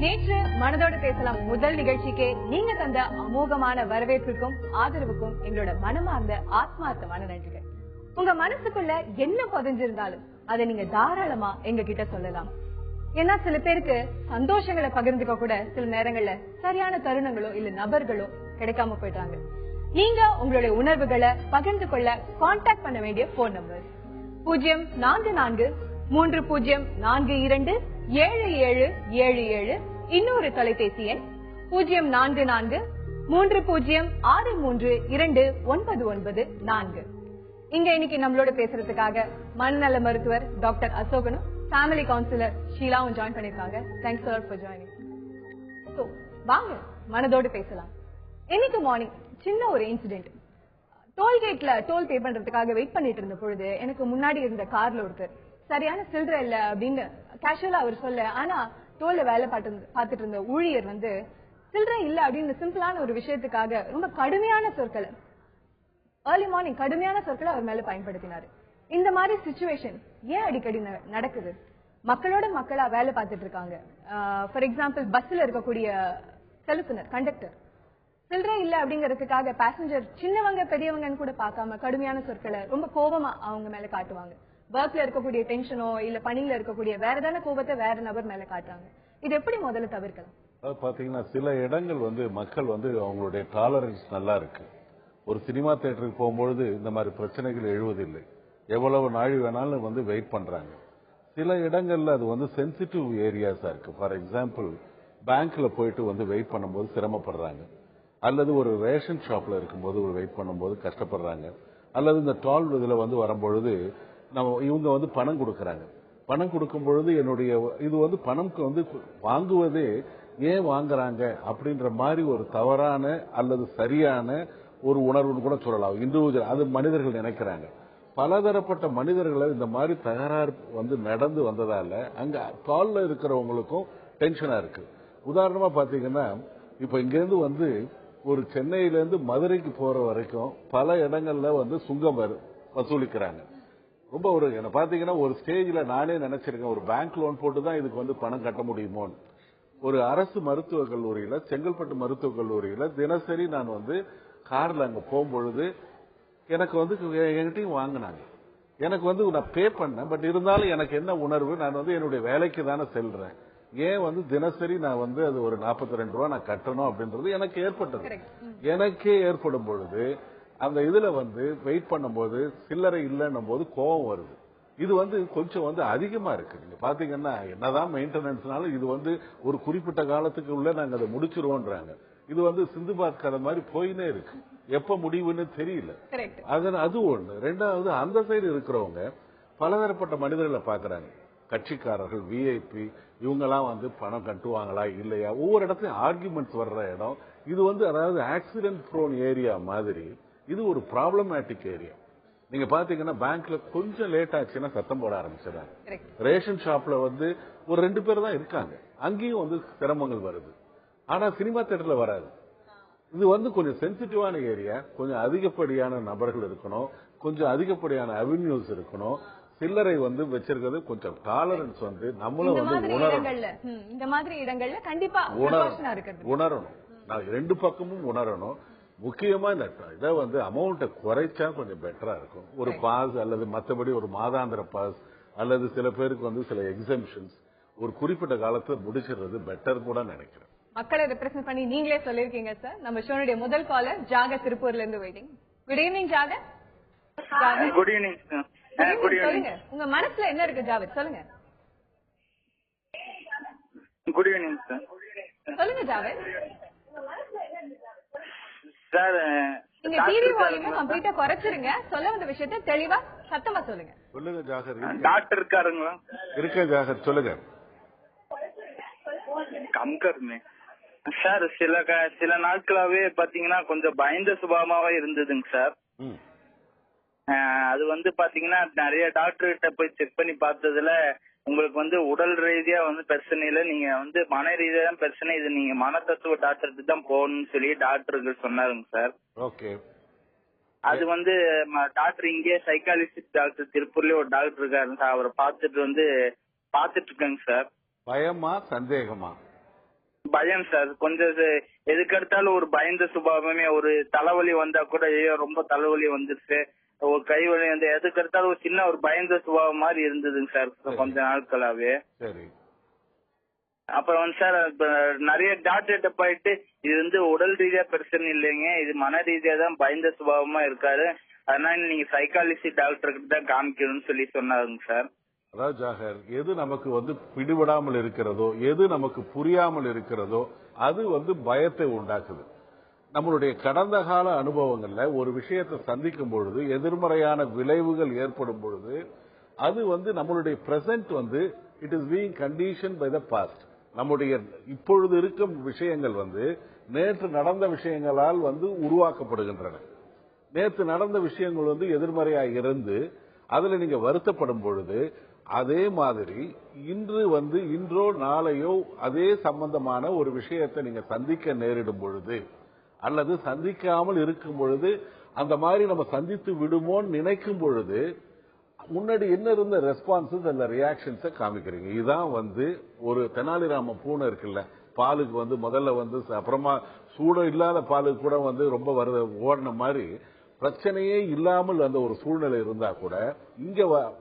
நேற்று மனதோடு பேசலாம் முதல் நிகழ்ச்சிக்கு நீங்க தந்த அமோகமான வரவேற்புக்கும் ஆதரவுக்கும் எங்களோட மனமார்ந்த ஆத்மார்த்தமான நன்றிகள். உங்க மனசுக்குள்ள என்ன பதிஞ்சிருந்தாலும் அதை நீங்க தாராளமா எங்க கிட்ட சொல்லலாம். ஏன்னா சில பேருக்கு சந்தோஷங்களை பகிர்ந்துக்க கூட சில நேரங்கள்ல சரியான தருணங்களோ இல்ல நபர்களோ கிடைக்காம போயிட்டாங்க. நீங்க உங்களுடைய உணர்வுகளை பகிர்ந்து கொள்ள கான்டாக்ட் பண்ண வேண்டிய போன் நம்பர் 0444427777, இன்னொரு தொலைபேசி எண் 044306329994. இங்க இன்னைக்கு நம்மளோட பேசுறதுக்காக மனநல மருத்துவர் டாக்டர் அசோகனும் ஃபேமிலி கவுன்சிலர் ஷீலாவும் ஜாயின் பண்ணிருக்காங்க. Thanks a lot for joining. So வாங்க மனதோடு பேசலாம். இன்னைக்கு மார்னிங் சின்ன ஒரு இன்சிடென்ட். டோல்கேட்ல டோல் பே பண்றதுக்காக வெயிட் பண்ணிட்டு இருந்த பொழுது எனக்கு முன்னாடி இருந்த கார்ல ஒருத்தர் சரியான சில்லற இல்ல அப்படின்னு கேஷுவலா அவர் சொல்ல, ஆனா டோல்ல வேலை பார்த்துட்டு இருந்த ஊழியர் வந்து சில்லற இல்ல அப்படின்னு சிம்பிளான ஒரு விஷயத்துக்காக ரொம்ப கடுமையான சொற்களை ஏர்லி மார்னிங் கடுமையான சொற்களை அவர் மேல பயன்படுத்தினாரு. இந்த மாதிரி சிச்சுவேஷன் ஏன் அடிக்கடி நடக்குது? மக்களோட மக்களா வேலை பார்த்துட்டு இருக்காங்க. ஃபார் எக்ஸாம்பிள் பஸ்ல இருக்கக்கூடிய செலுத்துனர் கண்டக்டர் சில்லற இல்ல அப்படிங்கறதுக்காக பேசஞ்சர் சின்னவங்க பெரியவங்கன்னு கூட பார்க்காம கடுமையான சொற்களை ரொம்ப கோபமா அவங்க மேல காட்டுவாங்க. ஒர்க்ல இருக்கக்கூடிய டென்ஷனோ இல்ல பணியில இருக்கக்கூடிய வேற ஏதாவது கோபத்தை வேற நபர் மேல காட்டுறாங்க. இது எப்படி முதல்ல தவிர்க்கலாம்? பாத்தீங்கன்னா சில இடங்கள் வந்து மக்கள் வந்து அவங்களுடைய டாலரன்ஸ் நல்லா இருக்கு. ஒரு சினிமா தியேட்டருக்கு போகும்பொழுது இந்த மாதிரி பிரச்சனைகள் எழுவதில்லை. எவ்வளவு நாள் வேணாலும் வந்து வெயிட் பண்றாங்க. சில இடங்கள்ல அது வந்து சென்சிட்டிவ் ஏரியாஸா இருக்கு. ஃபார் எக்ஸாம்பிள் பேங்க்ல போயிட்டு வந்து வெயிட் பண்ணும்போது சிரமப்படுறாங்க, அல்லது ஒரு ரேஷன் ஷாப்ல இருக்கும்போது ஒரு வெயிட் பண்ணும்போது கஷ்டப்படுறாங்க, அல்லது இந்த டால் இதுல வந்து வரும்பொழுது இவங்க வந்து பணம் கொடுக்கறாங்க. பணம் கொடுக்கும் பொழுது என்னுடைய இது வந்து பணம்க்கு வந்து வாங்குவதே ஏன் வாங்குறாங்க அப்படின்ற மாதிரி ஒரு தவறான அல்லது சரியான ஒரு உணர்வுன்னு கூட சொல்லலாம். இண்டிவிஜுவல் அது மனிதர்கள் நினைக்கிறாங்க. பலதரப்பட்ட மனிதர்களை இந்த மாதிரி தகராறு வந்து நடந்து வந்ததால அங்க டால்ல இருக்கிறவங்களுக்கும் டென்ஷனா இருக்கு. உதாரணமா பாத்தீங்கன்னா இப்ப இங்க இருந்து வந்து ஒரு சென்னையில இருந்து மதுரைக்கு போற வரைக்கும் பல இடங்கள்ல வந்து சுங்கம் வசூலிக்கிறாங்க. ரொம்ப ஒரு என்ன பாத்தீங்கன்னா ஒரு ஸ்டேஜ்ல நானே நினைச்சிருக்கேன், ஒரு பேங்க் லோன் போட்டு தான் இதுக்கு வந்து பணம் கட்ட முடியுமோன்னு. ஒரு அரசு மருத்துவக் கல்லூரியில, செங்கல்பட்டு மருத்துவக் கல்லூரியில தினசரி நான் வந்து கார்ல அங்க போகும்பொழுது எனக்கு வந்து என்கிட்டயும் வாங்கினாங்க. எனக்கு வந்து நான் பே பண்ணேன். பட் இருந்தாலும் எனக்கு என்ன உணர்வு, நான் வந்து என்னுடைய வேலைக்கு தானே செல்றேன், ஏன் வந்து தினசரி நான் வந்து அது ஒரு 42 ரூபாய் நான் கட்டணும் அப்படின்றது எனக்கு ஏற்பட்டது. எனக்கே ஏற்படும் பொழுது அந்த இதுல வந்து வெயிட் பண்ணும்போது சில்லறை இல்லைன்னும் போது கோபம் வருது. இது வந்து கொஞ்சம் வந்து அதிகமா இருக்கு. நீங்க பாத்தீங்கன்னா என்னதான் மெயின்டெனன்ஸ்னாலும் இது வந்து ஒரு குறிப்பிட்ட காலத்துக்கு உள்ள நாங்க அதை முடிச்சிருவோன்றாங்க. இது வந்து சிந்துபாத் கதை மாதிரி போயினே இருக்கு, எப்ப முடிவுன்னு தெரியல. அது ஒண்ணு. ரெண்டாவது அந்த சைடு இருக்கிறவங்க பலதரப்பட்ட மனிதர்களை பாக்குறாங்க. கட்சிக்காரர்கள், விஐபி, இவங்கெல்லாம் வந்து பணம் கட்டுவாங்களா இல்லையா, ஒவ்வொரு இடத்துலயும் ஆர்குமெண்ட்ஸ் வர்ற இடம் இது வந்து. அதாவது ஆக்சிடென்ட் ப்ரோன் ஏரியா மாதிரி இது ஒரு ப்ராப்ளமேட்டிக் ஏரியா. நீங்க பாத்தீங்கன்னா பேங்க்ல கொஞ்சம் லேட் ஆச்சுன்னா சத்தம் போட ஆரம்பிச்சிடறாங்க. ரேஷன் ஷாப்ல வந்து ஒரு 2 பேர் தான் இருக்காங்க, அங்கேயும் வந்து சிரமங்கள் வருது. ஆனா சினிமா தியேட்டர்ல வராது. இது வந்து கொஞ்சம் சென்சிட்டிவான ஏரியா. கொஞ்சம் அதிகப்படியான நபர்கள் இருக்கணும், கொஞ்சம் அதிகப்படியான அவென்யூஸ் இருக்கணும். சில்லறை வந்து வச்சிருக்கிறது கொஞ்சம் டாலரன்ஸ் வந்து நம்மளும் வந்து உணரணும். இந்த மாதிரி இடங்கள்ல கண்டிப்பா உணரணும். நான் 2 பக்கமும் உணரணும். முக்கியமா இந்த இதை வந்து அமௌண்ட்டை குறைச்சா கொஞ்சம் பெட்டரா இருக்கும். ஒரு பாஸ் அல்லது மற்றபடி ஒரு மாதாந்திர பாஸ் அல்லது சில பேருக்கு வந்து சில எக்ஸம்ஷன்ஸ் ஒரு குறிப்பிட்ட காலத்துல முடிச்சிடுறது பெட்டர் கூட நினைக்கிறேன். மக்களை ரெப்ரசென்ட் பண்ணி நீங்களே சொல்லிருக்கீங்க சார். நம்ம ஷோனுடைய முதல் காலர் ஜாக திருப்பூர்ல இருந்து வெயிட்டிங். குட் ஈவினிங் ஜாக. Good evening sir. சொல்லுங்க, உங்க மனசுல என்ன இருக்கு ஜாவேத், சொல்லுங்க. Good evening sir. சொல்லுங்க ஜாவேத். சார் நீங்க டிவி வால்யூமை கம்ப்ளீட்டா குறைச்சிருங்க. சொல்ல வந்த விஷயத்தை தெளிவா சத்தமா சொல்லுங்க. சொல்லுங்க ஜாகர். டாக்டர் இருக்காருங்களா? இருக்க ஜாகர், சொல்லுங்க. கம்கர்மே சார், சில நாட்களாவே பாத்தீங்கன்னா கொஞ்சம் பயந்த சுபாவமாவே இருந்ததுங்க சார். அது வந்து பாத்தீங்கன்னா நிறைய டாக்டர் கிட்ட போய் செக் பண்ணி பார்த்ததுல உங்களுக்கு வந்து உடல் ரீதியா வந்து பிரச்சனை இல்ல, நீங்க வந்து மன ரீதியா தான் பிரச்சனை, இது நீங்க மனத்தத்துவ டாக்டருக்கு தான் போகணும்னு சொல்லி டாக்டருக்கு சொன்னாருங்க சார். ஓகே. அது வந்து டாக்டர் இங்கே சைக்காலஜிஸ்ட் டாக்டர் திருப்பூர்லயே ஒரு டாக்டர் இருக்காரு சார், அவரை பார்த்துட்டு இருக்கேங்க சார். பயமா சந்தேகமா? பயம் சார். கொஞ்சம் எதுக்கெடுத்தாலும் ஒரு பயந்த சுபாவமே. ஒரு தலைவலி வந்தா கூட ஐயோ ரொம்ப தலைவலி வந்துருச்சு, ஒரு கை வலி வந்து எதுக்கெடுத்தாலும் ஒரு சின்ன ஒரு பயந்த சுபாவம் மாதிரி இருந்ததுங்க சார் கொஞ்ச நாட்களாவே. சரி. அப்புறம் வந்து சார் நிறைய டாக்டர்கிட்ட போயிட்டு இது வந்து உடல் ரீதியா பிரச்சனை இல்லைங்க, இது மன ரீதியா தான் பயந்த சுபாவமா இருக்காரு, அதனால நீங்க சைக்காலஜி டாக்டர் கிட்ட தான் காமிக்கணும்னு சொல்லி சொன்னாருங்க சார். அதாவது ஜாகர், எது நமக்கு வந்து பிடிபடாமல் இருக்கிறதோ, எது நமக்கு புரியாமல் இருக்கிறதோ அது வந்து பயத்தை உண்டாக்குது. நம்மளுடைய கடந்த கால அனுபவங்கள்ல ஒரு விஷயத்தை சந்திக்கும் பொழுது எதிர்மறையான விளைவுகள் ஏற்படும் பொழுது அது வந்து நம்மளுடைய பிரசன்ட் வந்து it is being condition by the past. நம்முடைய இப்பொழுது இருக்கும் விஷயங்கள் வந்து நேற்று நடந்த விஷயங்களால் வந்து உருவாக்கப்படுகின்றன. நேற்று நடந்த விஷயங்கள் வந்து எதிர்மறையாக இருந்து அதுல நீங்க வருத்தப்படும் பொழுது அதே மாதிரி இன்று வந்து இன்றோ நாளையோ அதே சம்பந்தமான ஒரு விஷயத்தை நீங்க சந்திக்க நேரிடும் பொழுது அல்லது சந்திக்காமல் இருக்கும் பொழுது அந்த மாதிரி நம்ம சந்தித்து விடுமோன்னு நினைக்கும் பொழுது முன்னாடி என்ன இருந்த ரெஸ்பான்சஸ் அந்த ரியாக்ஷன்ஸை காமிக்கிறீங்க. இதுதான் வந்து ஒரு தெனாலிராம பூனை இருக்குல்ல, பாலுக்கு வந்து முதல்ல வந்து அப்புறமா சூடம் இல்லாத பாலுக்கு கூட வந்து ரொம்ப ஓடின மாதிரி பிரச்சனையே இல்லாமல் அந்த ஒரு சூழ்நிலை இருந்தா கூட இங்க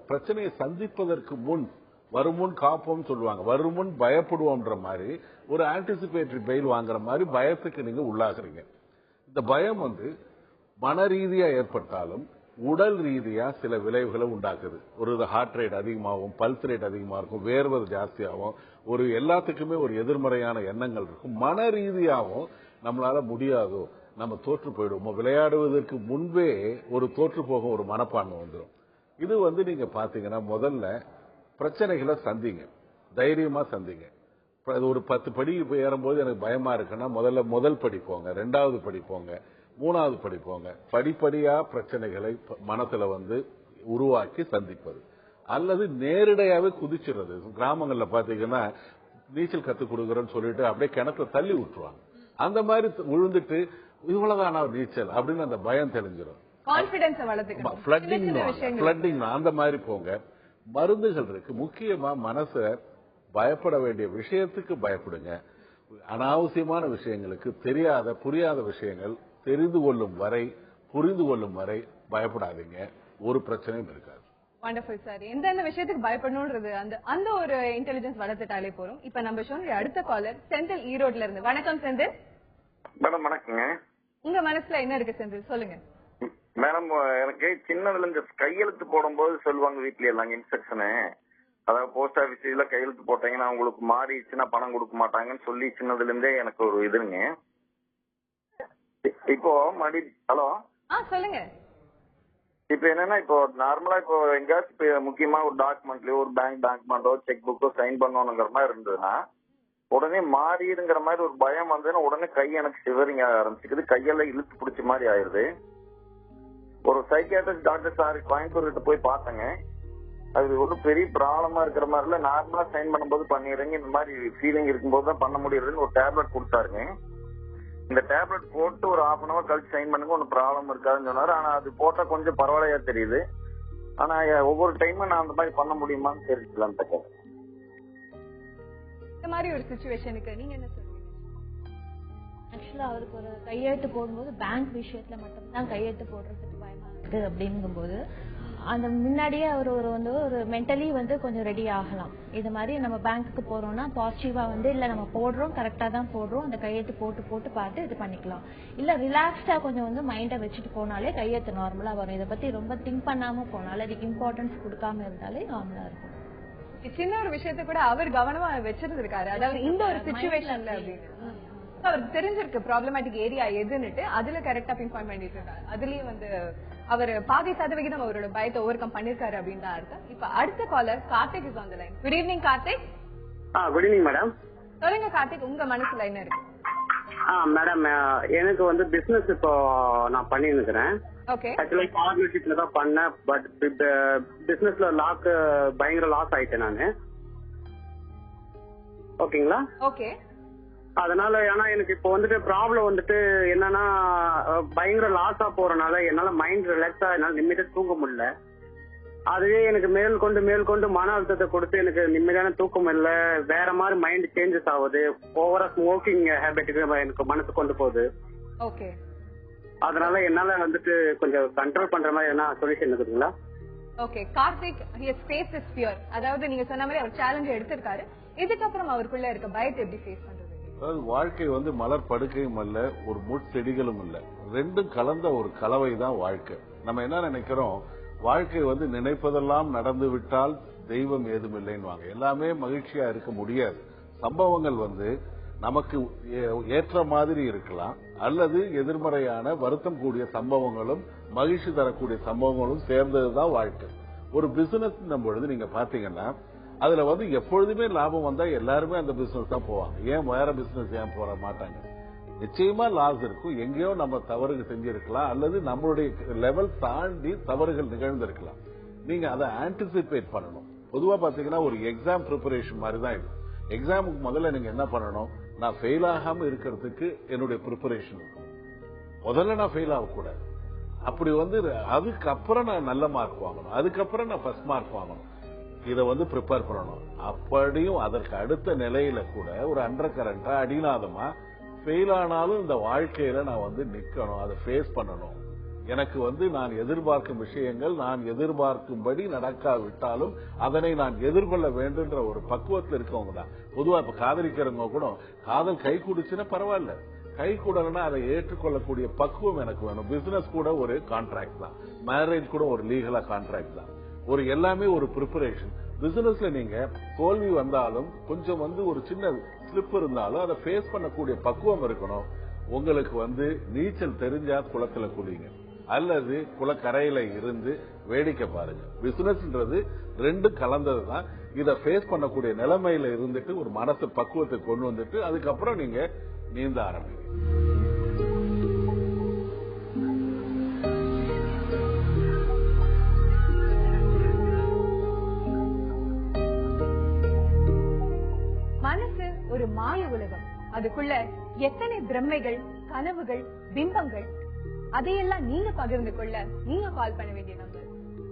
பிரச்சனையை சந்திப்பதற்கு முன் வருமுன் காப்போம் சொல்லுவாங்க, வருமுன் பயப்படுவோம்ன்ற மாதிரி ஒரு ஆன்டிசிபேட்டரி பெயில் வாங்குற மாதிரி பயத்துக்கு நீங்க உள்ளாகுறீங்க. இந்த பயம் வந்து மன ரீதியா ஏற்பட்டாலும் உடல் ரீதியா சில விளைவுகளை உண்டாக்குது. ஒரு ஹார்ட் ரேட் அதிகமாகும், பல்ஸ் ரேட் அதிகமா இருக்கும், வேர்வது ஜாஸ்தியாகும், ஒரு எல்லாத்துக்குமே ஒரு எதிர்மறையான எண்ணங்கள் இருக்கும். மன ரீதியாகவும் நம்மளால முடியாதோ, நம்ம தோற்று போயிடுவோம், விளையாடுவதற்கு முன்பே ஒரு தோற்று போகும் ஒரு மனப்பான்மை வந்துடும். இது வந்து நீங்க பாத்தீங்கன்னா முதல்ல பிரச்சனைகளை சந்திங்க, தைரியமா சந்திங்க. ஒரு 10 படி ஏறும்போது எனக்கு பயமா இருக்குன்னா முதல் படி போங்க, 2வது படி போங்க, 3வது படி போங்க. படிப்படியா பிரச்சனைகளை மனசுல வந்து உருவாக்கி சந்திப்பது அல்லது நேரடியாவே குதிச்சிடுறது. கிராமங்கள்ல பாத்தீங்கன்னா நீச்சல் கத்துக் கொடுக்கறேன்னு சொல்லிட்டு அப்படியே கிணத்துல தள்ளி விட்டுருவாங்க. அந்த மாதிரி விழுந்துட்டு இவ்வளவுதான நீச்சல் அப்படின்னு அந்த பயம் தெளிஞ்சிடும். ஃபிளட்டிங் அந்த மாதிரி போங்க. மருந்துகள் இருக்கு. முக்கியமா மனசை பயப்பட வேண்டிய விஷயத்துக்கு பயப்படுங்க. அனாவசியமான விஷயங்களுக்கு, தெரியாத புரியாத விஷயங்கள் தெரிந்து கொள்ளும் வரை, புரிந்து கொள்ளும் வரை பயப்படாதீங்க. ஒரு பிரச்சனையும் இருக்காது. Wonderful sir. எந்தெந்த விஷயத்துக்கு பயப்படணும்ன்றது அந்த ஒரு இன்டெலிஜென்ஸ் வளர்த்துட்டாலே போறோம். இப்ப நம்ம ஷோனுடைய அடுத்த காலர் செந்தில், ஈரோட்ல இருந்து. வணக்கம் செந்தில். மேடம் வணக்கங்க. உங்க மனசுல என்ன இருக்கு செந்தில், சொல்லுங்க. மேடம் எனக்கு சின்னதுல இந்த கையெழுத்து போடும்போது சொல்லுவாங்க வீட்ல எல்லாம் இன்ஸ்ட்ரக்ஷனு, அதாவது போஸ்ட் ஆபீஸ்ல கையெழுத்து போட்டீங்கன்னா உங்களுக்கு மாறிடுச்சுன்னா பணம் கொடுக்க மாட்டாங்கன்னு சொல்லி சின்னதுல இருந்தே எனக்கு ஒரு இதுங்க. இப்போ ஹலோ சொல்லுங்க. இப்ப என்னன்னா, இப்போ நார்மலா இப்போ எங்கேயாச்சும் முக்கியமா ஒரு டாக்குமெண்ட்லயோ ஒரு பேங்க் டாக்குமெண்டோ செக் புக்கோ சைன் பண்ணணுங்கிற மாதிரி இருந்ததுன்னா உடனே மாறிடுங்கிற மாதிரி ஒரு பயம் வந்ததுன்னா உடனே கை எனக்கு சிவரிங்க ஆரம்பிச்சுக்குது, கையெல்லாம் இழுத்து பிடிச்ச மாதிரி ஆயிருது. ஒரு சைக்கியாட்ரிஸ்ட் டாக்டர் சார் கோயம்புத்தூர் கிட்ட போய் பார்த்தேங்க. அது ஒரு பெரிய ப்ராப்ளமா இருக்கிற மாதிரி இல்ல, நார்மலா சைன் பண்ணும்போது பண்ணிடுறீங்க, இந்த மாதிரி ஃபீலிங் இருக்கும்போது தான் பண்ண முடியுதுன்னு ஒரு டேப்லெட் கொடுத்தாருங்க. இந்த டேப்லெட் போட்டு ஒரு 1/2 an hour கழிச்சு சைன் பண்ணுங்க, ஒன்னும் ப்ராப்ளம் இருக்காதுன்னு சொன்னாரு. ஆனா அது போட்டா கொஞ்சம் பரவாயில்லையா தெரியுது. ஆனா ஒவ்வொரு டைமும் நான் அந்த மாதிரி பண்ண முடியுமான்னு தெரிஞ்சுக்கலாம். இந்த மாதிரி ஒரு சிச்சுவேஷனுக்கு நீங்க என்ன சொல்றீங்க? ஆக்சுவலா அவருக்கு ஒரு கையெழுத்து போடும்போது பேங்க் விஷயத்துல மட்டும்தான் கையெழுத்து போடுறதுக்கு பயமா இருக்கு அப்படிங்கும்போது அந்த முன்னாடியே அவர் ஒரு மென்டலி கொஞ்சம் ரெடி ஆகலாம். இது மாதிரி நம்ம பேங்க்குக்கு போறோம்னா பாசிட்டிவா இல்ல நம்ம போடுறோம், கரெக்டா தான் போடுறோம், அந்த கையெழுத்து போட்டு பார்த்து இது பண்ணிக்கலாம். இல்ல ரிலாக்ஸ்டா கொஞ்சம் மைண்டை வச்சுட்டு போனாலே கையெழுத்து நார்மலா வரும். இதை பத்தி ரொம்ப திங்க் பண்ணாம போனாலே, அதுக்கு இம்பார்ட்டன்ஸ் கொடுக்காம இருந்தாலே நார்மலா இருக்கும். சின்ன ஒரு விஷயத்த கூட அவர் கவனமா வச்சிருந்திருக்காரு, அதாவது இந்த ஒரு சிச்சுவேஷன்ல அப்படின்னு அவருக்கு தெரிஞ்சிருக்கு ப்ராப்ளமேட்டிக் ஏரியா எதுன்னுட்டு, அதுல கரெக்டா பின் பாயிண்ட் பண்ணிட்டு இருக்காரு. அதுலயே அவர் 50% அவரோட பயத்தை ஓவர் கம் பண்ணிருக்காரு அப்படின்னு தான் அர்த்தம். இப்ப அடுத்த caller Karthik is on the line. Good evening Karthik. Good evening madam. சொல்லுங்க கார்த்திக், உங்க மனசுல என்ன இருக்கு? மேடம் எனக்கு பிசினஸ் இப்போ நான் பண்ணி இருக்கிறேன். ஓகே. ஆக்சுவலா பார்ட்னர்ஷிப்ல தான் பண்ணேன். பட் பிசினஸ்ல பயங்கர லாஸ் ஆயிட்டேன் நானு. ஓகேங்களா? ஓகே. அதனால ஏன்னா எனக்கு இப்போ ப்ராப்ளம் என்னன்னா பயங்கர லாஸா போறனால என்னால மைண்ட் ரிலாக்ஸா என்னால நிம்மதியா தூங்க முடியல. அதுவே எனக்கு மேற்கொண்டு மன அழுத்தத்தை கொடுத்து எனக்கு நிம்மதியான தூக்கம் இல்ல, வேற மாதிரி மைண்ட் சேஞ்சஸ் ஆகுது, ஓவரா ஸ்மோக்கிங் ஹேபிட்டுக்கு எனக்கு மனசு கொண்டு போகுது. ஓகே, அதனால என்னால வந்துட்டு கொஞ்சம் கண்ட்ரோல் பண்ற மாதிரி என்ன சொல்யூஷன் இருக்குங்களா? Okay, Karthik his face is fear. அதாவது நீங்க சொன்ன மாதிரி அவர் சேலஞ்ச் எடுத்திருக்காரு. இதுக்கப்புறம் அவருக்குள்ள இருக்க பயத்தை எப்படி ஃபேஸ் பண்றது? அதாவது வாழ்க்கை வந்து மலர் படுக்கையும் அல்ல, ஒரு முட்செடிகளும் இல்ல, ரெண்டும் கலந்த ஒரு கலவை தான் வாழ்க்கை. நம்ம என்ன நினைக்கிறோம், வாழ்க்கை வந்து நினைப்பதெல்லாம் நடந்து விட்டால் தெய்வம் ஏதும் இல்லைன்னு. எல்லாமே மகிழ்ச்சியா இருக்க முடியாது. சம்பவங்கள் வந்து நமக்கு ஏற்ற மாதிரி இருக்கலாம், அல்லது எதிர்மறையான வருத்தம் கூடிய சம்பவங்களும் மகிழ்ச்சி தரக்கூடிய சம்பவங்களும் சேர்ந்ததுதான் வாழ்க்கை. ஒரு பிசினஸ் பொழுது நீங்க பாத்தீங்கன்னா அதுல வந்து எப்பொழுதுமே லாபம் வந்தா எல்லாருமே அந்த பிசினஸ் தான் போவாங்க. ஏன் வேற பிசினஸ் ஏன் போற மாட்டாங்க? நிச்சயமா லாஸ் இருக்கும். எங்கேயோ நம்ம தவறுகள் செஞ்சிருக்கலாம், அல்லது நம்மளுடைய லெவல் தாண்டி தவறுகள் நிகழ்ந்திருக்கலாம். நீங்க அதை ஆன்டிசிபேட் பண்ணணும். பொதுவா பாத்தீங்கன்னா ஒரு எக்ஸாம் ப்ரிப்பரேஷன் மாதிரி தான் இது. எக்ஸாமுக்கு முதல்ல நீங்க என்ன பண்ணணும், நான் ஃபெயில் ஆகாம இருக்கிறதுக்கு என்னுடைய ப்ரிப்பரேஷன் முதல்ல நான் ஃபெயில் ஆகக்கூடாது. அப்படி வந்து அதுக்கப்புறம் நான் நல்ல மார்க் வாங்கணும், அதுக்கப்புறம் நான் ஃபர்ஸ்ட் மார்க் வாங்கணும். இதை வந்து ப்ரிப்பேர் பண்ணணும். அப்படியும் அதற்கு அடுத்த நிலையில கூட ஒரு அண்டர் கரண்டா அடிநாதமா ஃபெயில் ஆனாலும் இந்த வாழ்க்கையில நான் வந்து நிக்கணும், அதை ஃபேஸ் பண்ணணும். எனக்கு வந்து நான் எதிர்பார்க்கும் விஷயங்கள் நான் எதிர்பார்க்கும்படி நடக்காவிட்டாலும் அதனை நான் எதிர்கொள்ள வேண்டும்ன்ற ஒரு பக்குவத்தில் இருக்கவங்க தான். பொதுவா இப்ப காதலிக்கிறவங்க கூட காதல் கை கூடுச்சுன்னா பரவாயில்ல, கை கூடலன்னா அதை ஏற்றுக்கொள்ளக்கூடிய பக்குவம் எனக்கு வேணும். பிசினஸ் கூட ஒரு கான்ட்ராக்ட் தான், மேரேஜ் கூட ஒரு லீகலா கான்ட்ராக்ட் தான். ஒரு எல்லாமே ஒரு ப்ரிப்பரேஷன். பிசினஸ்ல நீங்க தோல்வி வந்தாலும் கொஞ்சம் வந்து ஒரு சின்ன ஸ்லிப் இருந்தாலும் அதை ஃபேஸ் பண்ணக்கூடிய பக்குவம் இருக்கணும். உங்களுக்கு வந்து நீச்சல் தெரிஞ்சா குளத்துல குளிங்க, அல்லது குளக்கரையில இருந்து வேடிக்கை பாருங்க. பிசினஸ்ன்றது ரெண்டு கலந்தது தான். இதை ஃபேஸ் பண்ணக்கூடிய நிலைமையில இருந்துட்டு ஒரு மனசு பக்குவத்தை கொண்டு வந்துட்டு அதுக்கப்புறம் நீங்க நீந்த ஆரம்பிங்க. மனசு ஒரு மாய உலகம். அதுக்குள்ள எத்தனை பிரமைகள், கனவுகள், பிம்பங்கள். அதையெல்லாம் நீங்க பகிர்ந்து கொள்ள நீங்க கால் பண்ண வேண்டிய நம்பர்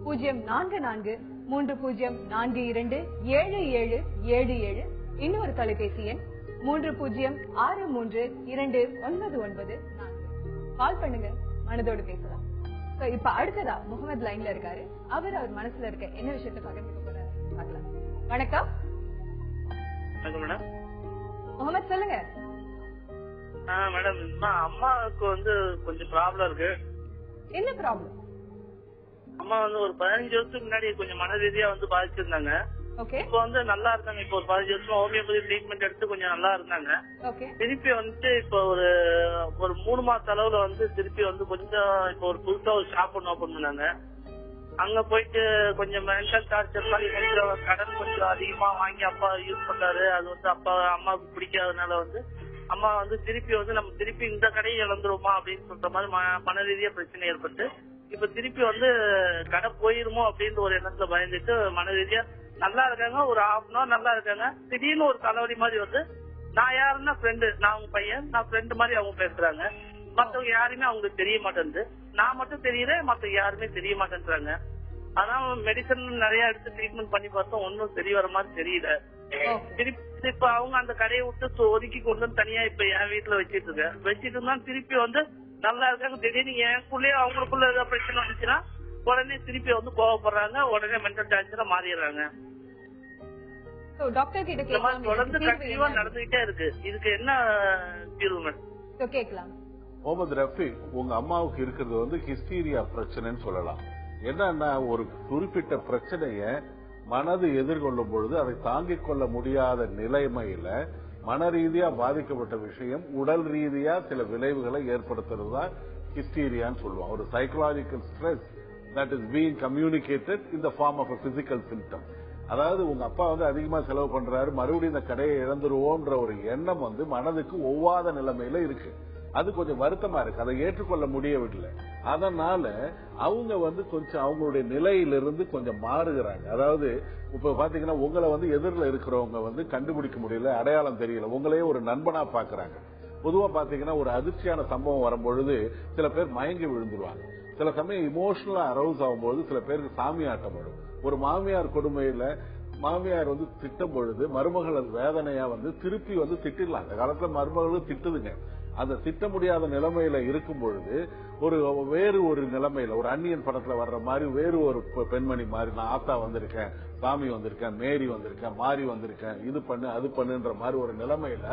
0442477777. இன்னொரு தொலைபேசி எண் 30632994. கால் பண்ணுங்க, மனதோடு பேசலாம். இப்ப அடுத்ததா முகமது லைன்ல இருக்காரு. அவர் மனசுல இருக்க என்ன விஷயத்தை பகிர்ந்துக்க போறாரு பார்க்கலாம். வணக்கம் மேடம். முகமது சொல்லுங்க. மேடம், அம்மாவுக்கு வந்து கொஞ்சம் ப்ராப்ளம் இருக்கு. என்ன ப்ராப்ளம்? அம்மா வந்து ஒரு 15 வருஷத்துக்கு முன்னாடி கொஞ்சம் மன ரீதியா வந்து பாதிச்சிருந்தாங்க. இப்ப வந்து நல்லா இருக்காங்க. இப்ப ஒரு 15 வருஷம் ஹோமியோபதி ட்ரீட்மெண்ட் எடுத்து கொஞ்சம் நல்லா இருந்தாங்க. திருப்பி வந்து இப்ப ஒரு 3 மாச அளவுல வந்து திருப்பி வந்து கொஞ்சம் இப்ப ஒரு புதுசா ஒரு ஷாப் ஒன்று ஓபன் பண்ணாங்க. அங்க போயிட்டு கொஞ்சம் மென்டல் டார்ச்சர் மாதிரி கொஞ்சம் கடன் கொஞ்சம் அதிகமா வாங்கி அப்பா யூஸ் பண்றாரு. அது வந்து அம்மாவுக்கு பிடிக்காதனால வந்து அம்மா வந்து திருப்பி வந்து நம்ம திருப்பி இந்த கடையை இழந்துருவோமா அப்படின்னு சொல்ற மாதிரி மன ரீதியா பிரச்சனை ஏற்பட்டு இப்ப திருப்பி வந்து கடை போயிருமோ அப்படின்னு ஒரு எண்ணத்துல பயந்துட்டு மன ரீதியா நல்லா இருக்காங்க. ஒரு 1/2 hour நல்லா இருக்காங்க. திடீர்னு ஒரு தலைவலி மாதிரி வந்து நான் யாருன்னா ஃப்ரெண்டு, நான் அவங்க பையன், நான் ஃப்ரெண்டு மாதிரி அவங்க பேசுறாங்க. மத்தவங்க யாருமே அவங்களுக்கு தெரிய மாட்டேங்குது. நான் மட்டும் தெரியறேன், மத்தவங்க யாருமே தெரிய மாட்டேன்றாங்க. அதான் மெடிசன் நிறைய எடுத்து ட்ரீட்மெண்ட் பண்ணி பார்த்தோம், ஒன்னும் சரி வர மாதிரி தெரியல. திருப்பி இப்ப அவங்க அந்த கடையை விட்டு ஒதுக்கி கொண்டு வந்து தனியா இப்ப என் வீட்டுல வச்சிட்டு இருக்கேன். வச்சிட்டு இருந்தா திருப்பி வந்து நல்லா இருக்காங்க. திடீர்னு எனக்குள்ளேயே அவங்களுக்குள்ள ஏதாவது பிரச்சனை வந்துச்சுன்னா உடனே திருப்பி வந்து கோவப்படுறாங்க, உடனே மென்டல் டார்ச்சரா மாறிடுறாங்க. தொடர்ந்து கண்டிப்பா நடந்துகிட்டே இருக்கு. இதுக்கு என்ன தீர்வு கேட்கலாம்? முகமது ரஃபி, உங்க அம்மாவுக்கு இருக்கிறது வந்து ஹிஸ்டீரியா பிரச்சனைன்னு சொல்லலாம். என்னன்னா ஒரு குறிப்பிட்ட பிரச்சனைய மனது எதிர்கொள்ளும் பொழுது அதை தாங்கிக் கொள்ள முடியாத நிலைமையில மன ரீதியா பாதிக்கப்பட்ட விஷயம் உடல் ரீதியா சில விளைவுகளை ஏற்படுத்துறது தான் ஹிஸ்டீரியான்னு சொல்லுவோம். ஒரு psychological stress that is being communicated in the form of a physical symptom. அதாவது உங்க அப்பா வந்து அதிகமா செலவு பண்றாரு, மறுபடியும் இந்த கடையை இழந்துருவோன்ற ஒரு எண்ணம் வந்து மனதுக்கு ஒவ்வாத நிலைமையில இருக்கு. அது கொஞ்சம் வருத்தமா இருக்கு, அதை ஏற்றுக்கொள்ள முடியவில்லை. அதனால அவங்க வந்து கொஞ்சம் அவங்களுடைய நிலையிலிருந்து கொஞ்சம் மாறுகிறாங்க. அதாவது இப்ப பாத்தீங்கன்னா உங்களை வந்து எதிரில் இருக்கிறவங்க வந்து கண்டுபிடிக்க முடியல, அடையாளம் தெரியல, உங்களையே ஒரு நண்பனா பாக்குறாங்க. பொதுவா பாத்தீங்கன்னா ஒரு அதிர்ச்சியான சம்பவம் வரும்பொழுது சில பேர் மயங்கி விழுந்துருவாங்க. சில சமயம் இமோஷனலா அரவுஸ் ஆகும்போது சில பேருக்கு சாமி ஆட்டம் வரும். ஒரு மாமியார் கொடுமையில மாமியார் வந்து திட்டும் பொழுது மருமகள் வேதனையா வந்து திருப்பி வந்து திட்டிடலாம். அந்த காலத்துல மருமகளும் திட்டுதுங்க. அந்த திட்ட முடியாத நிலைமையில இருக்கும் பொழுது வேறு ஒரு நிலைமையில ஒரு அந்நியன் படத்துல வர்ற மாதிரி வேறு ஒரு பெண்மணி மாதிரி நான் ஆத்தா வந்திருக்கேன், சாமி வந்திருக்கேன், மேரி வந்திருக்கேன், மாறி வந்திருக்கேன், இது பண்ணு அது பண்ணுன்ற மாதிரி ஒரு நிலைமையில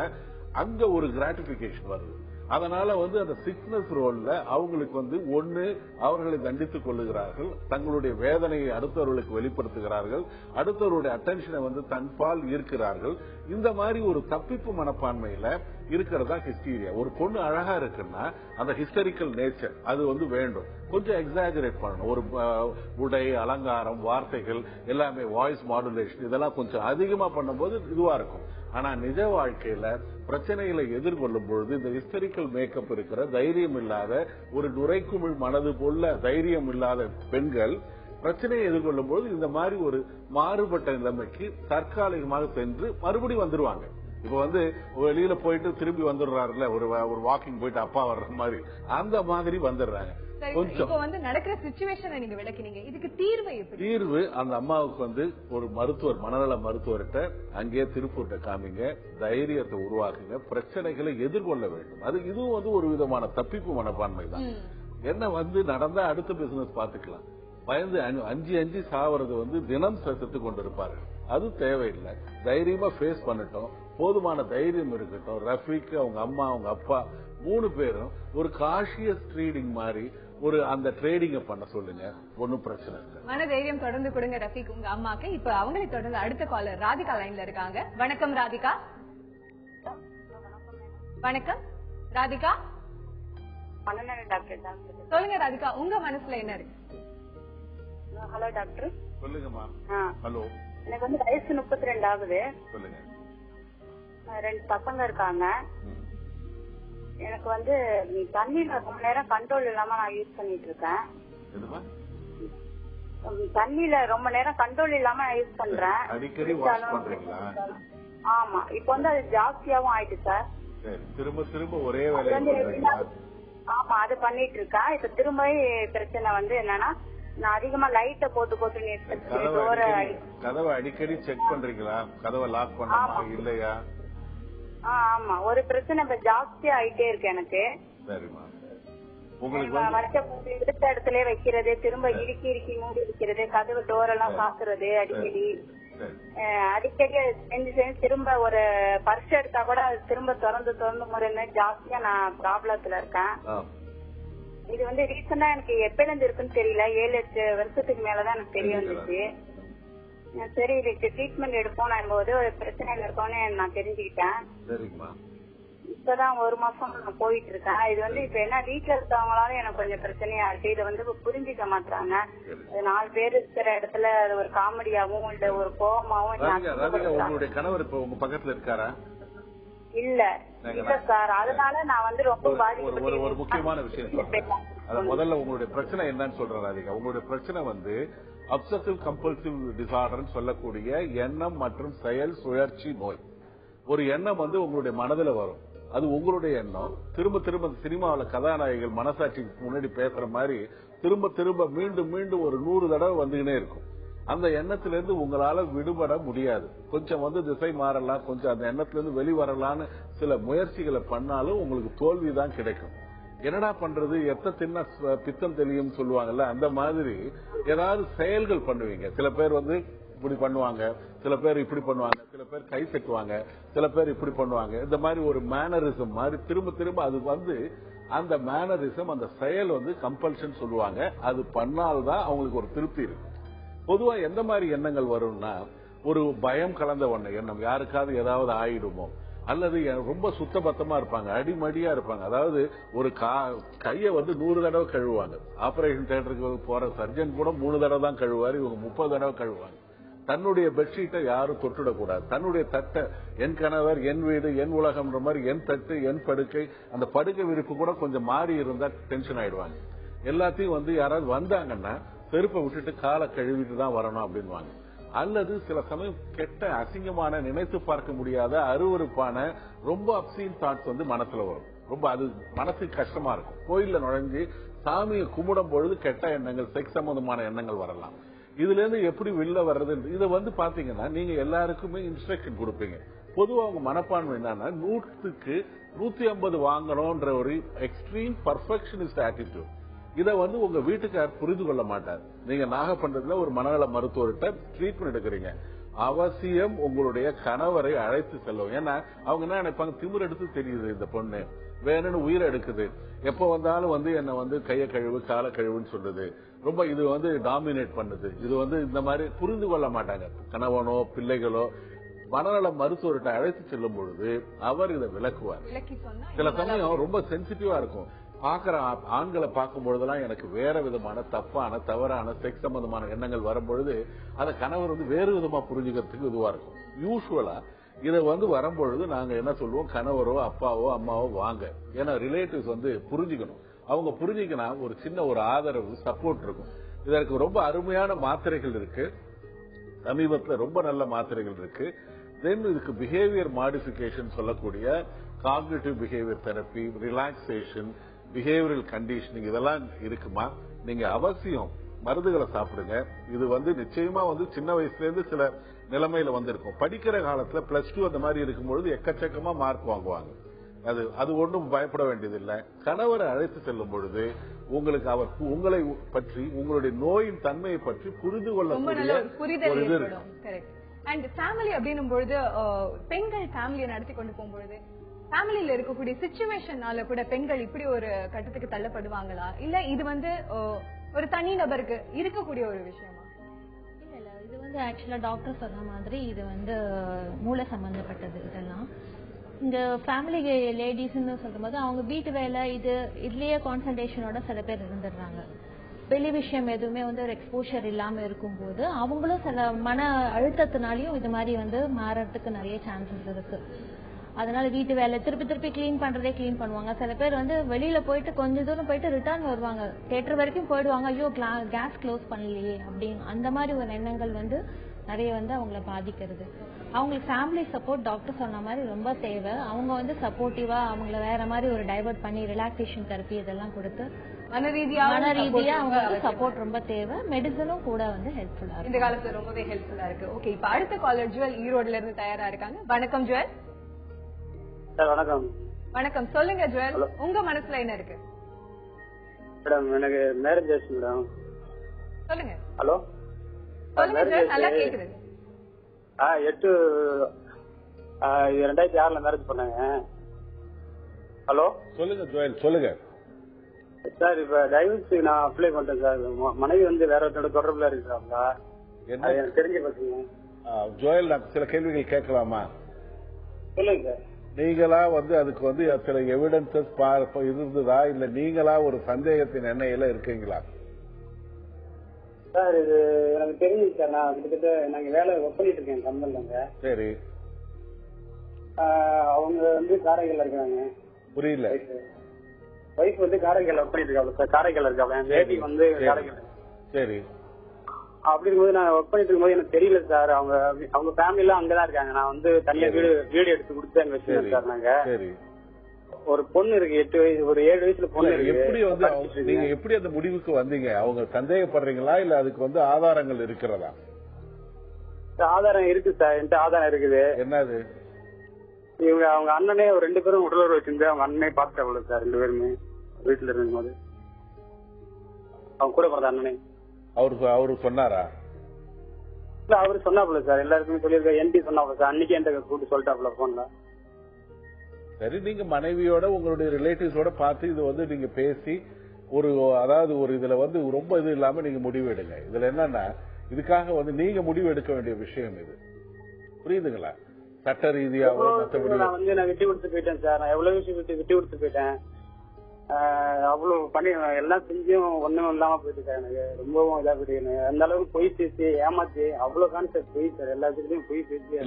அங்க ஒரு கிராட்டிபிகேஷன் வருது. அதனால வந்து அந்த சிக்னஸ் ரோல்ல அவங்களுக்கு வந்து ஒண்ணு அவர்களை தண்டித்துக் கொள்ளுகிறார்கள், தங்களுடைய வேதனையை அடுத்தவர்களுக்கு வெளிப்படுத்துகிறார்கள், அடுத்தவருடைய அட்டென்ஷனை வந்து தன்பால் ஈர்க்கிறார்கள். இந்த மாதிரி ஒரு தப்பிப்பு மனப்பான்மையில இருக்கிறதா ஹிஸ்டீரியா. ஒரு பொண்ணு அழகா இருக்குன்னா அந்த ஹிஸ்டரிக்கல் நேச்சர் அது வந்து வேண்டும். கொஞ்சம் எக்ஸாஜரேட் பண்ணணும். ஒரு உடை, அலங்காரம், வார்த்தைகள் எல்லாமே, வாய்ஸ் மாடுலேஷன் இதெல்லாம் கொஞ்சம் அதிகமா பண்ணும்போது இதுவா இருக்கும். ஆனா நிஜ வாழ்க்கையில பிரச்சனைகளை எதிர்கொள்ளும் பொழுது இந்த ஹிஸ்டரிக்கல் மேக்கப் இருக்கிற தைரியம் இல்லாத ஒரு நுரைக்குமிழ் மனது போல தைரியம் இல்லாத பெண்கள் பிரச்சனையை எதிர்கொள்ளும் போது இந்த மாதிரி ஒரு மாறுபட்ட நிலைமைக்கு தற்காலிகமாக சென்று மறுபடியும் வந்துருவாங்க. இப்ப வந்து வெளியில போயிட்டு திரும்பி வந்துடுறாருல, ஒரு வாக்கிங் போயிட்டு அப்பா வர்ற மாதிரி அந்த மாதிரி வந்துடுறாங்க. இப்ப வந்து நடக்கிற சிச்சுவேஷனை நீங்க விளக்கினீங்க. இதுக்கு தீர்வு எப்படி? தீர்வு அந்த அம்மாவுக்கு வந்து ஒரு மருத்துவர், மனநல மருத்துவர்கிட்ட அங்கேயே திருப்பூர்ட்ட காமிங்க, தைரியத்தை உருவாக்குங்க, பிரச்சனைகளை எதிர்கொள்ள வேண்டும். அது இதுவும் வந்து ஒரு விதமான தப்பிப்பு மனப்பான்மை தான். என்ன வந்து நடந்தா அடுத்த பிசினஸ் பாத்துக்கலாம், பயந்து அஞ்சு சாவறது வந்து தினம் செத்து கொண்டிருப்பாரு. அது தேவையில்லை. தைரியமா ஃபேஸ் பண்ணட்டும், போதுமான தைரியம் இருக்கட்டும். ரஃபீக், அவங்க அம்மா, அவங்க அப்பா 3 பேரும் ஒரு காஷியஸ் ட்ரேடிங் மாதிரி ஒரு அந்த ட்ரேடிங்க பண்ண சொல்லுங்க, ஒன்னும் பிரச்சனை இல்லை. மன தைரியம் தொடர்ந்து கொடுங்க ரஃபீக் உங்க அம்மாக்கு. இப்ப அவங்களை தொடர்ந்து அடுத்த காலர் ராதிகா லைன்ல இருக்காங்க. வணக்கம் ராதிகா. வணக்கம் ராதிகா. சொல்லுங்க ராதிகா, உங்க மனசுல என்ன இருக்கு? Hello doctor. சொல்லுங்கம்மா. ஹலோ. எனக்கு வந்து வயசு 32 ஆகுது. சொல்லுங்க. 2 பசங்க இருக்காங்க. எனக்கு வந்து தண்ணியில ரொம்ப நேரம் கண்ட்ரோல் இல்லாம நான் யூஸ் பண்ணிட்டு இருக்கேன். தண்ணியில ரொம்ப நேரம் கண்ட்ரோல் இல்லாம நான் யூஸ் பண்றேன். அடிக்கடி வாஷ் பண்றீங்களா? ஆமா, இப்ப வந்து அது ஜாஸ்தியாவும் ஆயிட்டு சார். திரும்ப திரும்ப ஒரே வேலையை பண்றீங்களா? ஆமா, அது பண்ணிட்டு இருக்கேன். இப்ப திரும்ப பிரச்சனை வந்து என்னன்னா, நான் அதிகமா லைட்ட போட்டு கதவை அடிக்கடி செக் பண்றீங்களா? கதவை லாக் பண்ணாமா இல்லையா? ஆமா, ஒரு பிரச்சனை இப்ப ஜாஸ்தியா ஆயிட்டே இருக்கு எனக்கு. சரிமா. உங்களுக்கு எடுத்த இடத்துல வைக்கிறது, திரும்ப இறுக்கி மூடி வைக்கிறது, கதவு டோரெல்லாம் பாக்குறது அடிக்கடி செஞ்சு திரும்ப ஒரு பர்ஸ் எடுத்தா கூட திரும்ப திறந்து முறைன்னு ஜாஸ்தியா நான் ப்ராப்ளத்துல இருக்கேன். இது வந்து ரீசெண்டா எனக்கு எப்பல இருந்து இருக்குன்னு தெரியல. 7-8 வருஷத்துக்கு மேலதான் எனக்கு தெரிய வந்துச்சு. சரி, இதுக்கு ட்ரீட்மெண்ட் எடுப்போம் போது ஒரு பிரச்சனையில இருக்கோன்னு நான் தெரிஞ்சுக்கிட்டேன். இப்பதான் 1 மாசம் நான் போயிட்டு இருக்கேன். இது வந்து இப்ப என்ன, வீட்டுல இருக்கவங்களால எனக்கு கொஞ்சம் பிரச்சனையா இருக்கு. இதை வந்து புரிஞ்சுக்க மாட்டாங்க. 4 பேர் இருக்கிற இடத்துல ஒரு காமெடியாவும் இல்ல ஒரு கோபமாவும். உங்களுடைய கணவர் இப்ப உங்க பக்கத்துல இருக்காரா? இல்ல சார், அதனால நான் வந்து ரொம்ப ஒரு முக்கியமான விஷயம் சொல்றேன். முதல்ல உங்களுடைய பிரச்சனை என்னன்னு சொல்றேன் ராதிகா. உங்களுடைய பிரச்சனை வந்து அப்சசிவ் கம்பல்சிவ் டிசார்டர் சொல்லக்கூடிய எண்ணம் மற்றும் செயல் சுழற்சி நோய். ஒரு எண்ணம் வந்து உங்களுடைய மனதில் வரும், அது உங்களுடைய எண்ணம். திரும்ப திரும்ப சினிமாவில் கதாநாயகிகள் மனசாட்சிக்கு முன்னாடி பேசுற மாதிரி திரும்ப திரும்ப மீண்டும் மீண்டும் ஒரு 100 தடவை வந்துகினே இருக்கும். அந்த எண்ணத்திலிருந்து உங்களால விடுபட முடியாது. கொஞ்சம் வந்து திசை மாறலாம், கொஞ்சம் அந்த எண்ணத்திலிருந்து வெளிவரலான்னு சில முயற்சிகளை பண்ணாலும் உங்களுக்கு தோல்விதான் கிடைக்கும். என்னடா பண்றது, எத்த தின்ன பித்தம் தெளியும் சொல்லுவாங்கல்ல, அந்த மாதிரி ஏதாவது செயல்கள் பண்ணுவீங்க. சில பேர் வந்து இப்படி பண்ணுவாங்க, சில பேர் இப்படி பண்ணுவாங்க, சில பேர் கை தட்டுவாங்க, சில பேர் இப்படி பண்ணுவாங்க. இந்த மாதிரி ஒரு மேனரிசம் மாதிரி திரும்ப திரும்ப அது வந்து அந்த மேனரிசம், அந்த செயல் வந்து கம்பல்ஷன் சொல்லுவாங்க. அது பண்ணால்தான் அவங்களுக்கு ஒரு திருப்தி இருக்கும். பொதுவா எந்த மாதிரி எண்ணங்கள் வரும்னா, ஒரு பயம் கலந்த எண்ணம், யாருக்காவது ஏதாவது ஆயிடுமோ, அல்லது ரொம்ப சுத்தபத்தமா இருப்பாங்க, அடிமடியா இருப்பாங்க. அதாவது ஒரு கைய வந்து 100 தடவை கழுவுவாங்க. ஆபரேஷன் தியேட்டருக்கு போற சர்ஜன் கூட 3 தடவை தான் கழுவாரு, இவங்க 30 தடவை கழுவுவாங்க. தன்னுடைய பெட்ஷீட்டை யாரும் தொட்டுடக்கூடாது. தன்னுடைய தட்டை, என் கணவர், என் வீடு, என் உலகம்ன்ற மாதிரி என் தட்டு, என் படுக்கை, அந்த படுக்கை விரிப்பு கூட கொஞ்சம் மாறி இருந்தா டென்ஷன் ஆயிடுவாங்க. எல்லாத்தையும் வந்து யாராவது வந்தாங்கன்னா செருப்பை விட்டுட்டு காலை கழுவிட்டு தான் வரணும் அப்படின்வாங்க. அல்லது சில சமயம் கெட்ட அசிங்கமான நினைத்து பார்க்க முடியாத அருவருப்பான ரொம்ப அப்சீன் தாட்ஸ் வந்து மனசுல வரும். ரொம்ப அது மனசுக்கு கஷ்டமா இருக்கும். கோயில்ல நுழைஞ்சு சாமியை கும்பிடும் பொழுது கெட்ட எண்ணங்கள், செக்ஸ் சம்பந்தமான எண்ணங்கள் வரலாம். இதுல இருந்து எப்படி வெளில வர்றது? இதை வந்து பாத்தீங்கன்னா நீங்க எல்லாருக்குமே இன்ஸ்ட்ரக்ஷன் கொடுப்பீங்க. பொதுவா உங்க மனப்பான்மை என்னன்னா 100க்கு 150 வாங்கணும்ன்ற ஒரு எக்ஸ்ட்ரீம் பர்ஃபெக்ஷனிஸ்ட் ஆட்டிடியூட். இதை வந்து உங்க வீட்டுக்கார் புரிந்து கொள்ள மாட்டார். நீங்க நாகப்பட்டினத்துல ஒரு மனநல மருத்துவர்கிட்ட ட்ரீட்மெண்ட் எடுக்கிறீங்க, அவசியம் உங்களுடைய கணவரை அழைத்து செல்லும். ஏன்னா அவங்க என்ன நினைப்பாங்க, திமிர் எடுத்து தெரியுது இந்த பொண்ணு, வேணும்னு உயிரை எடுக்குது, எப்ப வந்தாலும் வந்து என்ன வந்து கையை கழுவு காலை கழுவுன்னு சொல்லுது, ரொம்ப இது வந்து டாமினேட் பண்ணுது, இது வந்து இந்த மாதிரி புரிந்து கொள்ள மாட்டாங்க. கணவனோ பிள்ளைகளோ மனநல மருத்துவர்கிட்ட அழைத்து செல்லும் பொழுது அவர் இதை விளக்குவார். சில சமயம் ரொம்ப சென்சிட்டிவா இருக்கும். பாக்குற ஆண்களை பார்க்கும் பொழுதெல்லாம் எனக்கு வேற விதமான தப்பான தவறான செக்ஸ் சம்பந்தமான எண்ணங்கள் வரும்பொழுது அதை கணவர் வந்து வேறு விதமா புரிஞ்சுக்கிறதுக்கு இதுவா இருக்கும். யூசுவலா இதை வந்து வரும்பொழுது நாங்க என்ன சொல்லுவோம், கணவரோ அப்பாவோ அம்மாவோ வாங்க. ஏன்னா ரிலேட்டிவ்ஸ் வந்து புரிஞ்சுக்கணும். அவங்க புரிஞ்சுக்கினா ஒரு சின்ன ஒரு ஆதரவு சப்போர்ட் இருக்கும். இதற்கு ரொம்ப அருமையான மாத்திரைகள் இருக்கு, சமீபத்தில் ரொம்ப நல்ல மாத்திரைகள் இருக்கு. தென் இதுக்கு பிஹேவியர் மாடிஃபிகேஷன் சொல்லக்கூடிய cognitive behaviour therapy, relaxation, behavioural conditioning இதெல்லாம் இருக்குமா. நீங்க அவசியம் மருந்துகளை சாப்பிடுங்க. இது வந்து நிச்சயமா வந்து சின்ன வயசுல இருந்து சில நிலைமையில வந்திருக்கும். படிக்கிற காலத்துல +2 அந்த மாதிரி இருக்கும்பொழுது எக்கச்சக்கமா மார்க் வாங்குவாங்க. அது ஒன்றும் பயப்பட வேண்டியதில்லை. கணவரை அழைத்து செல்லும் பொழுது உங்களுக்கு அவர் உங்களை பற்றி உங்களுடைய நோயின் தன்மையை பற்றி புரிந்து கொள்ளக்கூடிய ஒரு இது இருக்கு. அண்ட் ஃபேமிலி அப்படின்னும் பொழுது பெண்கள் ஃபேமிலியை நடத்தி கொண்டு போகும்பொழுது ஃபேமிலியில இருக்கக்கூடிய சிச்சுவேஷனால கூட பெண்கள் இப்படி ஒரு கட்டத்துக்கு தள்ளப்படுவாங்களா, இல்ல இது வந்து ஒரு தனி நபருக்கு இருக்கக்கூடிய ஒரு விஷயமா? இல்ல இது வந்து ஆக்சுவலா டாக்டர் சொன்ன மாதிரி இது வந்து மூளை சம்பந்தப்பட்டது. இதெல்லாம் இந்த ஃபேமிலி லேடிஸ்ன்னு சொல்லும்போது அவங்க வீட்டு வேலை இதுலயே கான்சன்ட்ரேஷனோட சில பேர் இருந்துடுறாங்க. வெளி விஷயம் எதுவுமே வந்து ஒரு எக்ஸ்போஷர் இல்லாம இருக்கும்போது அவங்களும் சில மன அழுத்தத்தினாலையும் இது மாதிரி வந்து மாறறதுக்கு நிறைய சான்சஸ் இருக்கு. அதனால வீட்டு வேலை திருப்பி கிளீன் பண்றதே கிளீன் பண்ணுவாங்க. சில பேர் வந்து வெளியில போயிட்டு கொஞ்ச தூரம் போயிட்டு ரிட்டர்ன் வருவாங்க, தியேட்டர் வரைக்கும் போயிடுவாங்க, ஐயோ கேஸ் க்ளோஸ் பண்ணலையே அப்படின்னு. அந்த மாதிரி ஒரு எண்ணங்கள் வந்து நிறைய வந்து அவங்கள பாதிக்கிறது. அவங்களுக்கு ஃபேமிலி சப்போர்ட் டாக்டர் சொன்ன மாதிரி ரொம்ப தேவை. அவங்க வந்து சப்போர்ட்டிவா அவங்கள வேற மாதிரி ஒரு டைவர்ட் பண்ணி ரிலாக்ஸேஷன் தெரப்பி இதெல்லாம் கொடுத்து மன ரீதியா அவங்க வந்து சப்போர்ட் ரொம்ப தேவை. மெடிசனும் கூட வந்து ஹெல்ப்ஃபுல்லா இருக்கு. இந்த காலத்துல ரொம்பவே ஹெல்ப்ஃபுல்லா இருக்கு. ஓகே, இப்ப அடுத்த காலர் ஜுவல் ஈரோட்ல இருந்து தயாரா இருக்காங்க. வணக்கம் ஜுவல். வணக்கம். வணக்கம், சொல்லுங்க ஜுவல், உங்க மனசுல என்ன இருக்கு? மேடம் எனக்கு மேரேஜ் ஆச்சு மேடம். சொல்லுங்க. ஹலோ சொல்லுங்க ஜுவல், நல்லா கேக்குது. 2006 மேரேஜ் பண்ணாங்க. ஹலோ சொல்லுங்க ஜுவல், சொல்லுங்க சார். இப்ப டைவர்ஸ் நான் அப்ளை பண்ணிட்டேன் சார். மனைவி வந்து வேற ஒருத்தோட தொடர்புல இருக்கிறாங்களா? எனக்கு தெரிஞ்ச பசங்க. ஜுவல், நான் சில கேள்விகள் கேட்கலாமா? சொல்லுங்க சார். நீங்களா வந்து அதுக்கு வந்து சில எவிடன்சஸ் இருந்ததா, இல்ல நீங்களா ஒரு சந்தேகத்தின் எண்ணெயில இருக்கீங்களா? சார் இது எனக்கு தெரியுது சார். நான் கிட்டத்தட்ட நாங்க வேலை ஒர்க் பண்ணிட்டு இருக்கேன் கம்பெனில. சரி. அவங்க வந்து காரைக்கால் இருக்காங்க. புரியல. வைஃப் வந்து காரைக்கால் ஒர்க் பண்ணிட்டு இருக்காங்க சார். காரைக்கால் இருக்காங்க. பேபி வந்து காரைக்கால். சரி. அப்படி இருக்கும்போது நான் ஒர்க் பண்ணிட்டு இருக்கும்போது எனக்கு தெரியல சார். அவங்க ஃபேமிலி எல்லாம் அங்கதான் இருக்காங்க. நான் வந்து தனியா வீடு எடுத்து கொடுத்து அங்க வச்சிருக்கேன் சார். நாங்க ஒரு பொண்ணு இருக்கு 8 வயசு, ஒரு 7 வயசுல பொண்ணு இருக்கு. எப்படி வந்து நீங்க எப்படி அந்த முடிவுக்கு வந்தீங்க? அவங்க சந்தேகப்படுறீங்களா, இல்ல அதுக்கு வந்து ஆதாரங்கள் இருக்கிறதா? ஆதாரம் இருக்கு சார், என்கிட்ட ஆதாரம் இருக்குது. என்னது? இவங்க அவங்க அண்ணனே ஒரு 2 பேரும் உடலுறவு வச்சிருந்து அவங்க அண்ணனே பாத்துட்டாங்க சார். 2 பேருமே வீட்டுல இருக்கும்போது அவங்க கூட பிறந்த அண்ணனே. அவரு சொன்னாரா? இல்ல அவரு சொன்னாப்ல சார். எல்லாருக்குமே சொல்லியிருக்காரு. என்டி சொன்னாப்ல சார். அன்னைக்கு என்கிட்ட கூப்பிட்டு சொல்லிட்டாப்ல போன்ல. சரி, நீங்க மனைவியோட உங்களுடைய ரிலேட்டிவ்ஸோட பார்த்து இது வந்து நீங்க பேசி அதாவது ஒரு இதுல வந்து ரொம்ப இது இல்லாம நீங்க முடிவு எடுங்க. இதுல என்னன்னா இதுக்காக வந்து நீங்க முடிவு எடுக்க வேண்டிய விஷயம் இது. புரியுதுங்களா? சட்ட ரீதியாவோ மற்றபடி நான் வந்து நான் விட்டு கொடுத்து போயிட்டேன் சார். நான் எவ்வளவு விஷயம் விட்டு கொடுத்து போயிட்டேன். அவ்வளவு பண்ணி எல்லாம் செஞ்சும் ஒண்ணும் இல்லாம போயிட்டு சார். எனக்கு ரொம்பவும் இதா போயிட்டு அந்த அளவுக்கு பொய் பேசி ஏமாத்தி அவ்வளவு கான்செப்ட் பொய் சார். எல்லாத்துலயும் பொய் பேசி.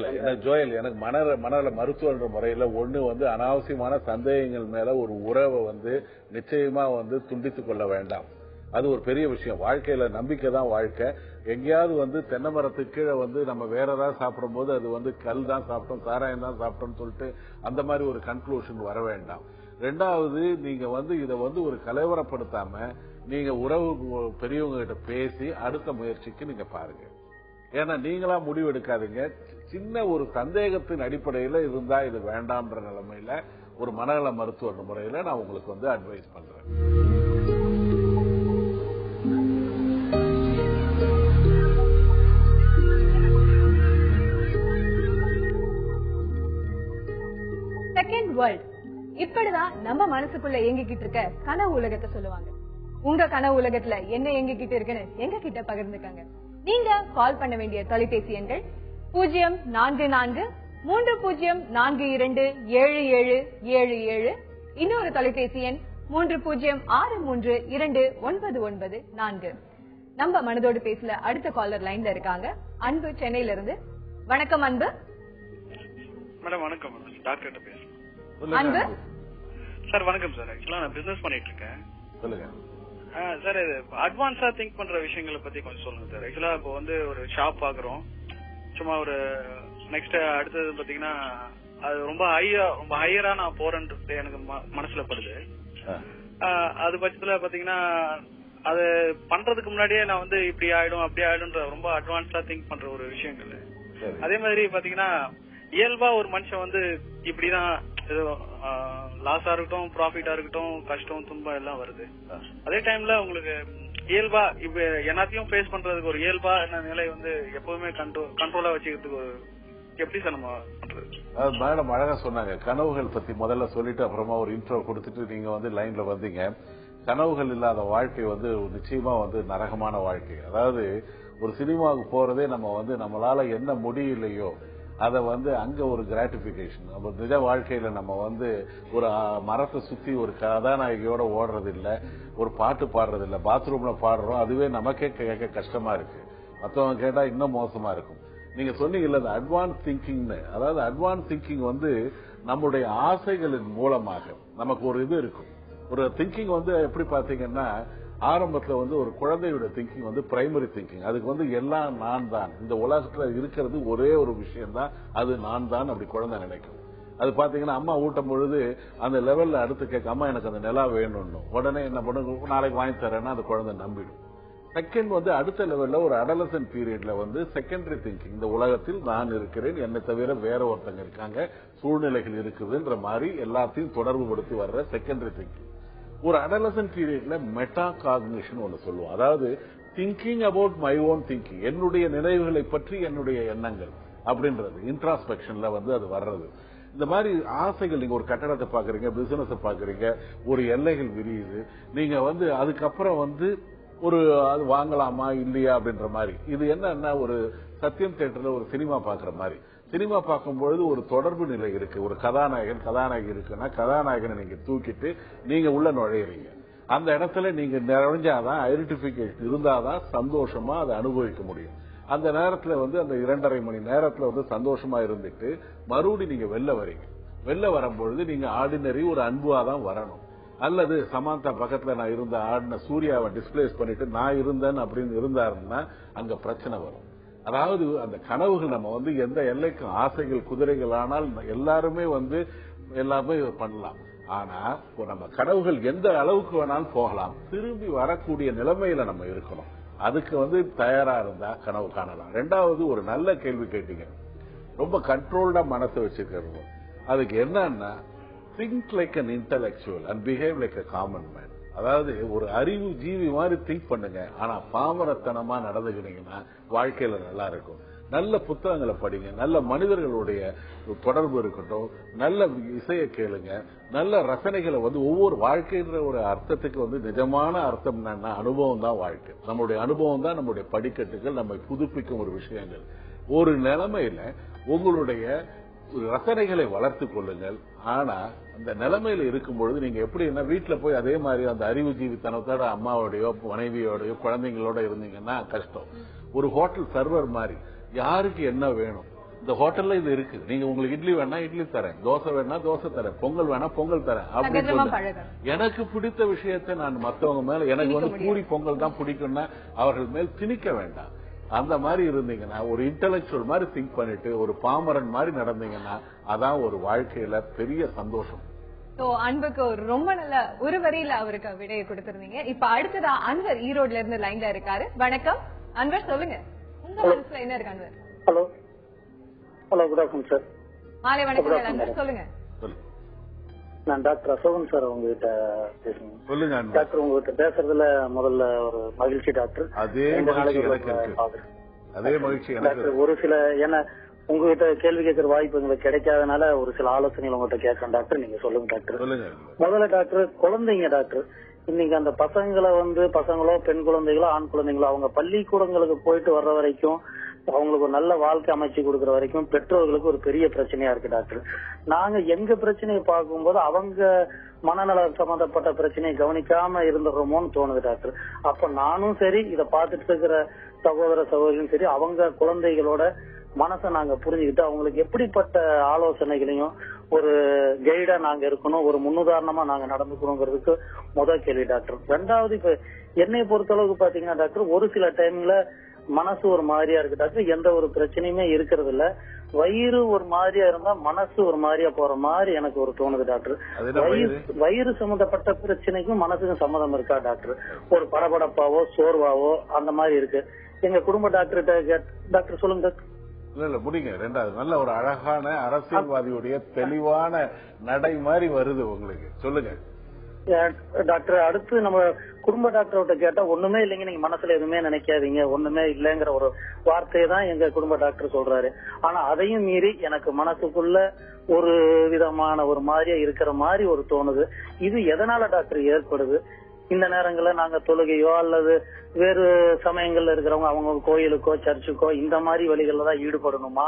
ஜோயல், எனக்கு மனநல மருத்துவன்ற முறையில ஒண்ணு வந்து அனாவசியமான சந்தேகங்கள் மேல ஒரு உறவை வந்து நிச்சயமா வந்து துண்டித்துக் கொள்ள வேண்டாம். அது ஒரு பெரிய விஷயம். வாழ்க்கையில நம்பிக்கை தான் வாழ்க்கை. எங்கேயாவது வந்து தென்னை மரத்துக்கு கீழே வந்து நம்ம வேற ஏதாவது சாப்பிடும் போது அது வந்து கல் தான் சாப்பிட்டோம், சாராயம் தான் சாப்பிட்டோம்னு சொல்லிட்டு அந்த மாதிரி ஒரு கன்க்ளூஷன் வர வேண்டாம். ரெண்டாவது, நீங்க வந்து இதை வந்து ஒரு கலவரப்படுத்தாம நீங்க உறவு பெரியவங்க கிட்ட பேசி அடுத்த முயற்சிக்கு நீங்க பாருங்க. ஏன்னா நீங்களா முடிவு எடுக்காதீங்க. சின்ன ஒரு சந்தேகத்தின் அடிப்படையில இருந்தா இது வேண்டாம்ன்ற நிலைமையில ஒரு மனநல மருத்துவர் முறையில நான் உங்களுக்கு வந்து அட்வைஸ் பண்றேன். செகண்ட் வேர்ல்ட் இப்படிதான் நம்ம மனசுக்குள்ள இயங்கிக்கிட்டு இருக்க கனவு உலகத்தை சொல்லுவாங்க. உங்க கனவு உலகத்துல என்ன இயங்கிக்கிட்டு இருக்குன்னு எங்க கிட்ட பகிர்ந்துக்காங்க. நீங்க கால் பண்ண வேண்டிய தொலைபேசி எண்கள் 04430427777, இன்னொரு தொலைபேசி எண் 30632994. நம்ம மனதோடு பேசல அடுத்த காலர் லைன்ல இருக்காங்க. அன்பு சென்னையில இருந்து. வணக்கம் அன்பு. மேடம் வணக்கம். டாக்டர் பேசுறேன். அன்பு சார் வணக்கம் சார். ஆக்சுவலா நான் பிசினஸ் பண்ணிட்டு இருக்கேன். சொல்லுங்க சார். இது அட்வான்ஸா திங்க் பண்ற விஷயங்களை பத்தி கொஞ்சம் சொல்லுங்க சார். ஆக்சுவலா இப்போ வந்து ஒரு ஷாப் பாக்குறோம், சும்மா ஒரு நெக்ஸ்ட் அடுத்தது பாத்தீங்கன்னா அது ரொம்ப ஹையரா நான் போறேன்றது எனக்கு மனசுல படுது. அது பட்சத்துல பாத்தீங்கன்னா அது பண்றதுக்கு முன்னாடியே நான் வந்து இப்படி ஆயிடும் அப்படி ஆயிடும்ன்ற ரொம்ப அட்வான்ஸா திங்க் பண்ற ஒரு விஷயங்கள். அதே மாதிரி பாத்தீங்கன்னா இயல்பா ஒரு மனுஷன் வந்து இப்படிதான் ஏதோ லாஸா இருக்கட்டும், ப்ராஃபிட்டா இருக்கட்டும், கஷ்டம் துன்பம் எல்லாம் வருது. அதே டைம்ல உங்களுக்கு இயல்பா இப்ப எல்லாத்தையும் ஃபேஸ் பண்றதுக்கு ஒரு இயல்பா என்ன நிலை வந்து எப்பவுமே கண்ட்ரோலா வச்சுக்கிறதுக்கு ஒரு எப்படி சார் நம்ம பண்றது? மேடம் அழகா சொன்னாங்க. கனவுகள் பத்தி முதல்ல சொல்லிட்டு அப்புறமா ஒரு இன்ட்ரோ கொடுத்துட்டு நீங்க வந்து லைன்ல வந்தீங்க. கனவுகள் இல்லாத வாழ்க்கை வந்து நிச்சயமா வந்து நரகமான வாழ்க்கை. அதாவது ஒரு சினிமாவுக்கு போறதே நம்ம வந்து நம்மளால என்ன முடியலையோ அதை வந்து அங்க ஒரு கிராட்டிபிகேஷன். நம்ம நிஜ வாழ்க்கையில நம்ம வந்து ஒரு மரத்தை சுத்தி ஒரு கதாநாயகியோட ஓடுறது இல்ல, ஒரு பாட்டு பாடுறது இல்ல, பாத்ரூம்ல பாடுறோம், அதுவே நமக்கே கேட்க கஷ்டமா இருக்கு, மற்றவங்க கேட்டா இன்னும் மோசமா இருக்கும். நீங்க சொன்னீங்கல்ல அட்வான்ஸ் திங்கிங்னு. அதாவது அட்வான்ஸ் திங்கிங் வந்து நம்முடைய ஆசைகளின் மூலமாக நமக்கு ஒரு இது இருக்கும். ஒரு திங்கிங் வந்து எப்படி பாத்தீங்கன்னா ஆரம்பத்துல வந்து ஒரு குழந்தையோட திங்கிங் வந்து பிரைமரி திங்கிங். அதுக்கு வந்து எல்லாம் நான் தான், இந்த உலகத்துல இருக்கிறது ஒரே ஒரு விஷயம் தான், அது நான் தான் அப்படி குழந்தை நினைக்கும். அது பாத்தீங்கன்னா அம்மா ஊட்டும் பொழுது அந்த லெவல்ல அடுத்து கேட்க அம்மா எனக்கு அந்த நிலா வேணும்னு உடனே என்ன பண்ணுங்க நாளைக்கு வாங்கி தரேன்னா அந்த குழந்தை நம்பிடும். செகண்ட் வந்து அடுத்த லெவல்ல ஒரு அடலசன்ட் பீரியட்ல வந்து செகண்டரி திங்கிங், இந்த உலகத்தில் நான் இருக்கிறேன், என்னை தவிர வேற ஒருத்தங்க இருக்காங்க, சூழ்நிலைகள் இருக்குதுன்ற மாதிரி எல்லாத்தையும் தொடர்பு படுத்தி வர்ற செகண்டரி திங்கிங். ஒரு அடலசன்ட் பீரியட்ல மெட்டா காக்னிஷன் ஒன்று சொல்லுவோம். அதாவது thinking about my own thinking, என்னுடைய நினைவுகளை பற்றி என்னுடைய எண்ணங்கள் அப்படின்றது இன்ட்ராஸ்பெக்ஷன்ல வந்து அது வர்றது. இந்த மாதிரி ஆசைகள், நீங்க ஒரு கட்டடத்தை பாக்குறீங்க, பிசினஸ் பாக்குறீங்க, ஒரு எல்லைகள் விரியுது, நீங்க வந்து அதுக்கப்புறம் வந்து ஒரு அது வாங்கலாமா இல்லையா அப்படின்ற மாதிரி. இது என்னன்னா ஒரு சத்தியம் தியேட்டர்ல ஒரு சினிமா பாக்குற மாதிரி. சினிமா பார்க்கும்பொழுது ஒரு தொடர்பு நிலை இருக்கு. ஒரு கதாநாயகி இருக்குன்னா கதாநாயகனை நீங்க தூக்கிட்டு நீங்க உள்ள நுழையிறீங்க. அந்த இடத்துல நீங்க நுழைஞ்சாதான் ஐடென்டிபிகேஷன் இருந்தாதான் சந்தோஷமா அதை அனுபவிக்க முடியும். அந்த நேரத்துல வந்து அந்த 2.5 மணி நேரத்துல வந்து சந்தோஷமா இருந்துட்டு மறுபடி நீங்க வெளில வரீங்க. வெளில வரும்பொழுது நீங்க ஆர்டினரி ஒரு அன்புவா தான் வரணும். அல்லது சமாந்தா பக்கத்துல நான் இருந்த ஆடின சூர்யாவை டிஸ்பிளேஸ் பண்ணிட்டு நான் இருந்தேன் அப்படின்னு இருந்தாருன்னா அங்க பிரச்சனை வரும். அதாவது அந்த கனவுகள் நம்ம வந்து எந்த எல்லைக்கும் ஆசைகள் குதிரைகள் ஆனால் எல்லாருமே வந்து எல்லாமே பண்ணலாம். ஆனா நம்ம கனவுகள் எந்த அளவுக்கு வேணாலும் போகலாம், திரும்பி வரக்கூடிய நிலைமையில நம்ம இருக்கணும். அதுக்கு வந்து தயாரா இருந்தா கனவு காணலாம். ரெண்டாவது, ஒரு நல்ல கேள்வி கேட்டீங்க, ரொம்ப கண்ட்ரோல்டா மனசை வச்சிருக்கிறது. அதுக்கு என்னன்னா think like an intellectual and behave like a common man. அதாவது ஒரு அறிவு ஜீவி மாதிரி திங்க் பண்ணுங்க, ஆனா பாமரத்தனமா நடந்துக்கிட்டீங்கன்னா வாழ்க்கையில நல்லா இருக்கும். நல்ல புத்தகங்களை படிங்க, நல்ல மனிதர்களுடைய தொடர்பு இருக்கட்டும், நல்ல இசையை கேளுங்க, நல்ல ரசனைகளை வந்து ஒவ்வொரு வாழ்க்கைன்ற ஒரு அர்த்தத்துக்கு வந்து நிஜமான அர்த்தம் என்னன்னா அனுபவம் தான் வாழ்க்கை. நம்மளுடைய அனுபவம் தான் நம்மளுடைய படிக்கட்டுகள், நம்மை புதுப்பிக்கும் ஒரு விஷயங்கள். ஒரு நிலைமையில உங்களுடைய ரசனைகளை வளர்த்துக் கொள்ளுங்கள். ஆனா அந்த நிலைமையில இருக்கும் பொழுது நீங்க எப்படின்னா வீட்டுல போய் அதே மாதிரி அந்த அறிவு ஜீவித்தனத்தோட அம்மாவோடயோ மனைவியோடயோ குழந்தைங்களோட இருந்தீங்கன்னா கஷ்டம். ஒரு ஹோட்டல் சர்வர் மாதிரி யாருக்கு என்ன வேணும், இந்த ஹோட்டல்ல இது இருக்கு. நீங்க உங்களுக்கு இட்லி வேணா இட்லி தரேன், தோசை வேணா தோசை தரேன், பொங்கல் வேணா பொங்கல் தரேன் அப்படின்னு எனக்கு பிடித்த விஷயத்தை நான் மத்தவங்க மேல எனக்கு வந்து பூரி பொங்கல் தான் பிடிக்கும்னா அவர்கள் மேல் திணிக்க வேண்டாம். அந்த மாதிரி இருந்தீங்கன்னா ஒரு இன்டெலெக்சுவல் மாதிரி திங்க் பண்ணிட்டு ஒரு பாமரன் மாதிரி நடந்தீங்கன்னா அதான் ஒரு வாழ்க்கையில பெரிய சந்தோஷம். அன்புக்கு ரொம்ப நல்ல ஒரு வரியில அவருக்கு விடையை கொடுத்திருந்தீங்க. இப்ப அடுத்ததா அன்வர் ஈரோட்ல இருந்து லைன்ல இருக்காரு. வணக்கம் அன்வர், சொல்லுங்க உங்க மனசுல என்ன இருக்கு Anwar? Hello hello, good afternoon sir. மாலை வணக்கம் அன்வர், சொல்லுங்க. நான் டாக்டர் அசோகன் சார் உங்ககிட்ட பேசுறேன். சொல்லுங்க டாக்டர், உங்ககிட்ட பேசுறதுல முதல்ல ஒரு மகிழ்ச்சி டாக்டர். அதே மகிழ்ச்சி டாக்டர். ஒரு சில ஏன்னா உங்ககிட்ட கேள்வி கேட்கற வாய்ப்பு எங்களுக்கு கிடைக்காதனால ஒரு சில ஆலோசனைகள் உங்ககிட்ட கேட்கறேன் டாக்டர். நீங்க சொல்லுங்க டாக்டர். முதல்ல டாக்டர், குழந்தைங்க டாக்டர், இன்னைக்கு அந்த பசங்களை வந்து பசங்களோ பெண் குழந்தைகளோ ஆண் குழந்தைகளோ அவங்க பள்ளிக்கூடங்களுக்கு போயிட்டு வர்ற வரைக்கும் அவங்களுக்கு ஒரு நல்ல வாழ்க்கை அமைச்சு கொடுக்கற வரைக்கும் பெற்றோர்களுக்கு ஒரு பெரிய பிரச்சனையா இருக்கு டாக்டர். நாங்க எங்க பிரச்சனையை பார்க்கும்போது அவங்க மனநல சம்பந்தப்பட்ட பிரச்சனையை கவனிக்காம இருந்துடுறோமோன்னு தோணுது டாக்டர். அப்ப நானும் சரி, இதை பார்த்துட்டு இருக்கிற சகோதர சகோதரியும் சரி, அவங்க குழந்தைகளோட மனசை நாங்க புரிஞ்சுக்கிட்டு அவங்களுக்கு எப்படிப்பட்ட ஆலோசனைகளையும் ஒரு கைடா நாங்க இருக்கணும், ஒரு முன்னுதாரணமா நாங்க நடந்துக்கணுங்கிறதுக்கு முதல் கேள்வி டாக்டர். ரெண்டாவது, இப்ப என்னை பொறுத்த அளவுக்கு பாத்தீங்கன்னா டாக்டர், ஒரு சில டைம்ல மனசு ஒரு மாதிரியா இருக்கு டாக்டர், எந்த ஒரு பிரச்சனையுமே இருக்கிறது இல்ல. வயிறு ஒரு மாதிரியா இருந்தா மனசு ஒரு மாதிரியா போற மாதிரி எனக்கு ஒரு தோணுது டாக்டர். வயிறு சம்பந்தப்பட்ட பிரச்சனைக்கும் மனசுக்கும் சம்மதம் இருக்கா டாக்டர்? ஒரு படபடப்பாவோ சோர்வாவோ அந்த மாதிரி இருக்கு. எங்க குடும்ப டாக்டர்கிட்ட டாக்டர் சொல்லுங்க டாக்டர். இல்ல முடிங்க. ரெண்டாவது, நல்ல ஒரு அழகான அரசியல்வாதியுடைய தெளிவான நடை மாதிரி வருது உங்களுக்கு, சொல்லுங்க டாக்டர். அடுத்து நம்ம குடும்ப டாக்டர்கிட்ட கேட்டா ஒண்ணுமே இல்லைங்க, நீங்க மனசுல எதுவுமே நினைக்காதீங்க, ஒண்ணுமே இல்லைங்கிற ஒரு வார்த்தையை தான் எங்க குடும்ப டாக்டர் சொல்றாரு. ஆனா அதையும் மீறி எனக்கு மனசுக்குள்ள ஒரு விதமான ஒரு மாதிரியா இருக்கிற மாதிரி ஒரு தோணுது. இது எதனால டாக்டர் ஏற்படுது? இந்த நேரங்கள்ல நாங்க தொழுகையோ அல்லது வேறு சமயங்கள்ல இருக்கிறவங்க அவங்க கோயிலுக்கோ சர்ச்சுக்கோ இந்த மாதிரி வழிகள்ல தான் ஈடுபடணுமா?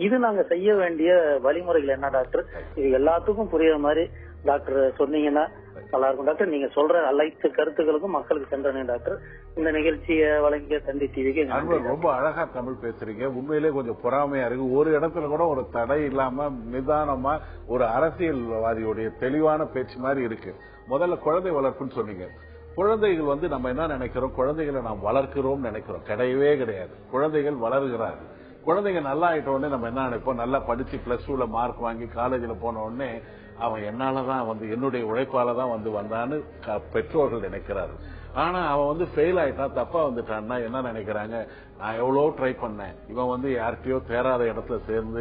இது நாங்க செய்ய வேண்டிய வழிமுறைகள் என்ன டாக்டர்? இது எல்லாத்துக்கும் புரியுற மாதிரி டாக்டர் சொன்னீங்கன்னா நல்லா இருக்கும் டாக்டர். நீங்க சொல்ற அனைத்து கருத்துக்களுக்கும் மக்களுக்கு சென்றேன் டாக்டர். இந்த நிகழ்ச்சியை வழங்கிய தந்தி டிவிக்கு ரொம்ப அழகா தமிழ் பேசுறீங்க. உண்மையிலே கொஞ்சம் பொறாமையா இருக்கு. ஒரு இடத்துல கூட ஒரு தடை இல்லாம நிதானமா ஒரு அரசியல்வாதியுடைய தெளிவான பேச்சு மாதிரி இருக்கு. முதல்ல குழந்தை வளர்ப்புன்னு சொன்னீங்க. குழந்தைகள் வந்து நம்ம என்ன நினைக்கிறோம், குழந்தைகளை நாம் வளர்க்கிறோம் நினைக்கிறோம். கிடையவே கிடையாது. குழந்தைகள் வளர்கிறார்கள். குழந்தைங்க நல்லா ஆயிட்ட உடனே நம்ம என்ன நினைப்போம், நல்லா படிச்சு பிளஸ் 2ல மார்க் வாங்கி காலேஜில் போன உடனே அவன் என்னாலதான் வந்து என்னுடைய உழைப்பாலதான் வந்து வந்தான்னு பெற்றோர்கள் நினைக்கிறார்கள். ஆனா அவன் வந்து ஃபெயில் ஆயிட்டான், தப்பா வந்துட்டான்னா என்ன நினைக்கிறாங்க, நான் எவ்வளவு ட்ரை பண்ணேன், இவன் வந்து யார்கிட்டயோ தேராத இடத்துல சேர்ந்து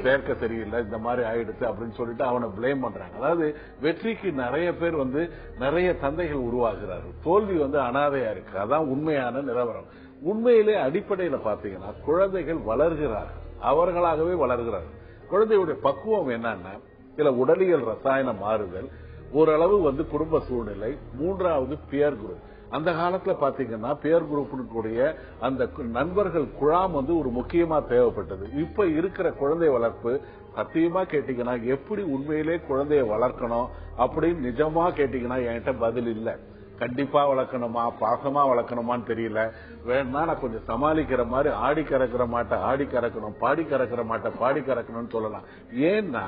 சேர்க்க சரியில்லை, இந்த மாதிரி ஆயிடுச்சு அப்படின்னு சொல்லிட்டு அவனை பிளேம் பண்றாங்க. அதாவது வெற்றிக்கு நிறைய பேர் வந்து நிறைய தந்தைகள் உருவாகிறார்கள், தோல்வி வந்து அனாதையா இருக்கு. அதான் உண்மையான நிலவரம். உண்மையிலே அடிப்படையில பாத்தீங்கன்னா குழந்தைகள் வளர்கிறார்கள், அவர்களாகவே வளர்கிறார்கள். குழந்தையுடைய பக்குவம் என்னன்னா, சில உடலியல் ரசாயன மாறுதல், ஓரளவு வந்து குடும்ப சூழ்நிலை, மூன்றாவது பியர் குரூப். அந்த காலத்துல பாத்தீங்கன்னா பியர் குரூப்புடைய அந்த நண்பர்கள் குழாம் வந்து ஒரு முக்கியமா தேவைப்பட்டது. இப்ப இருக்கிற குழந்தை வளர்ப்பு சத்தியமா கேட்டீங்கன்னா, எப்படி உண்மையிலே குழந்தைய வளர்க்கணும் அப்படின்னு நிஜமா கேட்டீங்கன்னா என்கிட்ட பதில் இல்ல. கண்டிப்பா வளர்க்கணுமா, பாசமா வளர்க்கணுமான்னு தெரியல. வேணா நான் கொஞ்சம் சமாளிக்கிற மாதிரி ஆடி கறக்கிற மாட்டை ஆடி கறக்கணும், பாடி கறக்கிற மாட்டை பாடி கறக்கணும்னு சொல்லலாம். ஏன்னா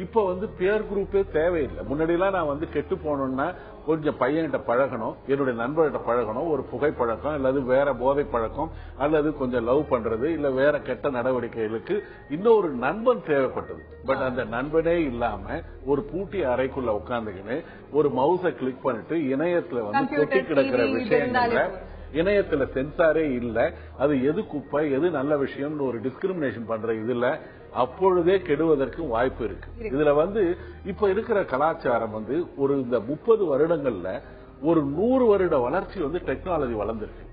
இப்ப வந்து பியர் குரூப்பே தேவையில்லை. முன்னாடி எல்லாம் நான் வந்து கெட்டு போனோம்னா கொஞ்சம் பையன்கிட்ட பழகணும், என்னுடைய நண்பர்கிட்ட பழகணும், ஒரு புகைப்பழக்கம் அல்லது வேற போதை பழக்கம் அல்லது கொஞ்சம் லவ் பண்றது இல்ல வேற கெட்ட நடவடிக்கைகளுக்கு இன்னொரு நண்பன் தேவைப்பட்டது. பட் அந்த நண்பனே இல்லாம ஒரு பூட்டி அறைக்குள்ள உட்கார்ந்துக்கின்னு ஒரு மவுஸை கிளிக் பண்ணிட்டு இணையத்துல வந்து கொட்டி கிடக்கிற விஷயங்கள்ல இணையத்துல சென்சாரே இல்ல, அது எது குப்பை எது நல்ல விஷயம்னு ஒரு டிஸ்கிரிமினேஷன் பண்ற இதுல அப்பொழுதே கெடுவதற்கு வாய்ப்பு இருக்கு. இதுல வந்து இப்ப இருக்கிற கலாச்சாரம் வந்து ஒரு இந்த 30 வருடங்கள்ல ஒரு 100 வருட வளர்ச்சி வந்து டெக்னாலஜி வளர்ந்துருக்கு.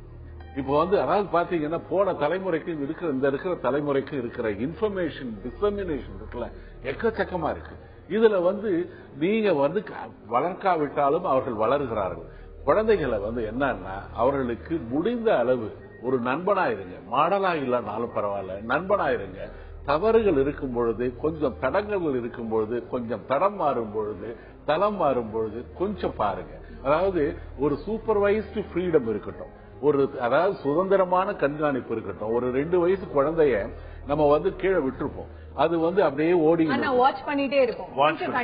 இப்ப வந்து அதாவது பாத்தீங்கன்னா போன தலைமுறைக்கு இருக்கிற தலைமுறைக்கு இருக்கிற இன்ஃபர்மேஷன் டிசமினேஷன் இருக்குல்ல எக்கச்சக்கமா இருக்கு. இதுல வந்து நீங்க வந்து வளர்க்காவிட்டாலும் அவர்கள் வளர்கிறார்கள். குழந்தைகளை வந்து என்னன்னா அவர்களுக்கு முடிந்த அளவு ஒரு நண்பனா இருங்க, மாடலா இல்லைனாலும் பரவாயில்ல, நண்பனா இருங்க. தவறுகள் இருக்கும் பொழுது, கொஞ்சம் தடங்கள் இருக்கும் பொழுது, கொஞ்சம் தடம் மாறும் பொழுது, தளம் மாறும் பொழுது கொஞ்சம் பாருங்க. அதாவது ஒரு சூப்பர்வைஸ்டு ஃப்ரீடம் இருக்கட்டும். அதாவது சுதந்திரமான கண்காணிப்பு இருக்கட்டும். ஒரு 2 வயசு குழந்தைய நம்ம வந்து கீழே விட்டுருப்போம், அது வந்து அப்படியே ஓடி வாட்ச் பண்ணிட்டே இருக்கும்.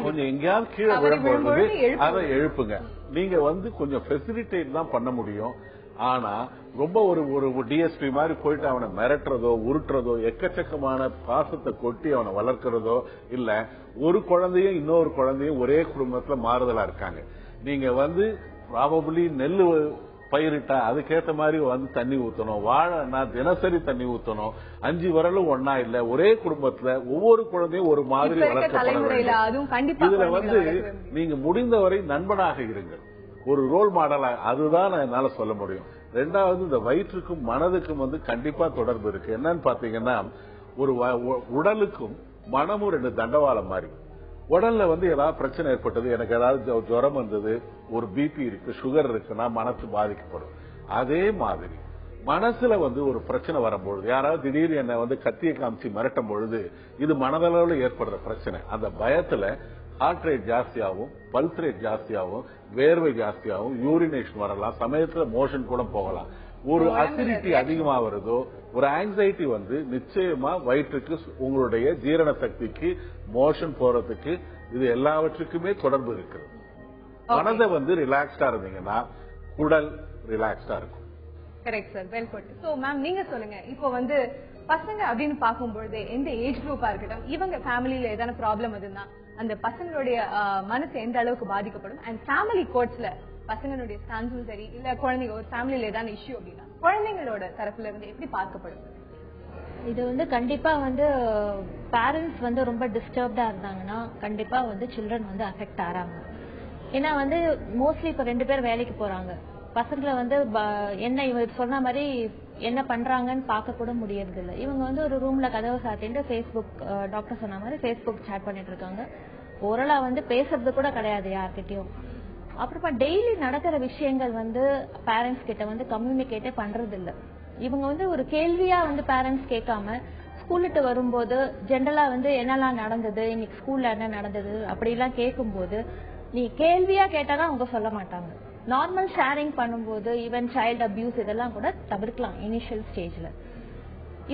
கொஞ்சம் எங்கேயாவது கீழே விழும்போது அதை எழுப்புங்க. நீங்க வந்து கொஞ்சம் ஃபெசிலிட்டேட் தான் பண்ண முடியும். ஆனா ரொம்ப ஒரு டிஎஸ்பி மாதிரி போயிட்டு அவனை மிரட்டுறதோ உருட்டுறதோ எக்கச்சக்கமான பாசத்தை கொட்டி அவனை வளர்க்கறதோ இல்ல. ஒரு குழந்தையும் இன்னொரு குழந்தையும் ஒரே குடும்பத்துல மாறுதலா இருக்காங்க. நீங்க வந்து ப்ராபபிளி நெல்லு பயிரிட்டா அதுக்கேற்ற மாதிரி வந்து தண்ணி ஊத்தணும், வாழைன்னா தினசரி தண்ணி ஊத்தணும். 5 விரலும் ஒன்னா இல்ல, ஒரே குடும்பத்துல ஒவ்வொரு குழந்தையும் ஒரு மாதிரி வளர்க்கப்பட வேண்டும். இதுல வந்து நீங்க முடிந்தவரை நண்பனாக இருங்கள், ஒரு ரோல் மாடலா. அதுதான் என்னால சொல்ல முடியும். 2வது இந்த வயிற்றுக்கும் மனதுக்கும் வந்து கண்டிப்பா தொடர்பு இருக்கு. என்னன்னு பாத்தீங்கன்னா ஒரு உடலுக்கும் மனமும் 2 தண்டவாளம் மாதிரி. உடல்ல வந்து ஏதாவது பிரச்சனை ஏற்பட்டது, எனக்கு ஏதாவது ஜுரம் வந்தது, ஒரு பிபி இருக்கு, சுகர் இருக்குன்னா மனசு பாதிக்கப்படும். அதே மாதிரி மனசுல வந்து ஒரு பிரச்சனை வரும்பொழுது, யாராவது திடீர்னு என்ன வந்து கத்தியை காமிச்சு மிரட்டும் பொழுது இது மனதளவில் ஏற்படுற பிரச்சனை. அந்த பயத்துல ஹார்ட் ரேட் ஜாஸ்தியாகும், பல்ஸ் ரேட் ஜாஸ்தியாகும், வேர்வை ஜாஸ்தியாகும், யூரினேஷன் வரலாம், சமயத்துல மோஷன் கூட போகலாம். ஒரு அசிடிட்டி அதிகமா வருதோ, ஒரு ஆங்ஸைட்டி வந்து நிச்சயமா வயிற்றுக்கு, உங்களுடைய ஜீரண சக்திக்கு, மோஷன் போறதுக்கு, இது எல்லாவற்றுக்குமே தொடர்பு இருக்கு. மனதை வந்து ரிலாக்ஸ்டா இருந்தீங்கன்னா குடல் ரிலாக்ஸ்டா இருக்கும். Correct sir, well put. So ma'am நீங்க சொல்லுங்க, இப்போ வந்து பசங்க அப்படின்னு பார்க்கும்பொழுது எந்த ஏஜ் குரூப்பா இருக்கட்டும், இவங்க ஃபேமிலியில ஏதான ப்ராப்ளம் இருந்தா அந்த பசங்களுடைய மனசு எந்த அளவுக்கு பாதிக்கப்படும், அண்ட் ஃபேமிலி கோர்ட்ஸ்ல பசங்களுடைய ஸ்டான்ஸும் சரி, இல்ல குழந்தைங்க ஒரு ஃபேமிலியில ஏதான இஷ்யூ அப்படின்னா குழந்தைங்களோட தரப்புல இருந்து எப்படி பார்க்கப்படும்? இது வந்து கண்டிப்பா வந்து பேரண்ட்ஸ் வந்து ரொம்ப டிஸ்டர்ப்டா இருந்தாங்கன்னா கண்டிப்பா வந்து சில்ட்ரன் வந்து அஃபெக்ட் ஆறாங்க. ஏன்னா வந்து மோஸ்ட்லி இப்ப 2 பேர் வேலைக்கு போறாங்க, பசங்களை வந்து என்ன இவங்க சொன்ன மாதிரி என்ன பண்றாங்கன்னு பார்க்க கூட முடியறது இல்லை. இவங்க வந்து ஒரு ரூம்ல கதவை சாத்திட்டு ஃபேஸ்புக், டாக்டர் சொன்ன மாதிரி ஃபேஸ்புக் சேட் பண்ணிட்டு இருக்காங்க. ஓரளா வந்து பேசுறது கூட கிடையாது யார்கிட்டயும். அப்புறமா டெய்லி நடக்கிற விஷயங்கள் வந்து பேரண்ட்ஸ் கிட்ட வந்து கம்யூனிகேட்டே பண்றது இல்ல. இவங்க வந்து ஒரு கேள்வியா வந்து பேரண்ட்ஸ் கேட்காம ஸ்கூல்லிட்டு வரும்போது ஜென்ரலா வந்து என்னெல்லாம் நடந்தது, இன்னைக்கு ஸ்கூல்ல என்ன நடந்தது அப்படிலாம் கேட்கும்போது நீ கேள்வியா கேட்டாதான் அவங்க சொல்ல மாட்டாங்க. நார்மல் ஷேரிங் பண்ணும்போது ஈவன் சைல்டு அபியூஸ் இதெல்லாம் கூட தவிர்க்கலாம் இனிஷியல் ஸ்டேஜ்ல.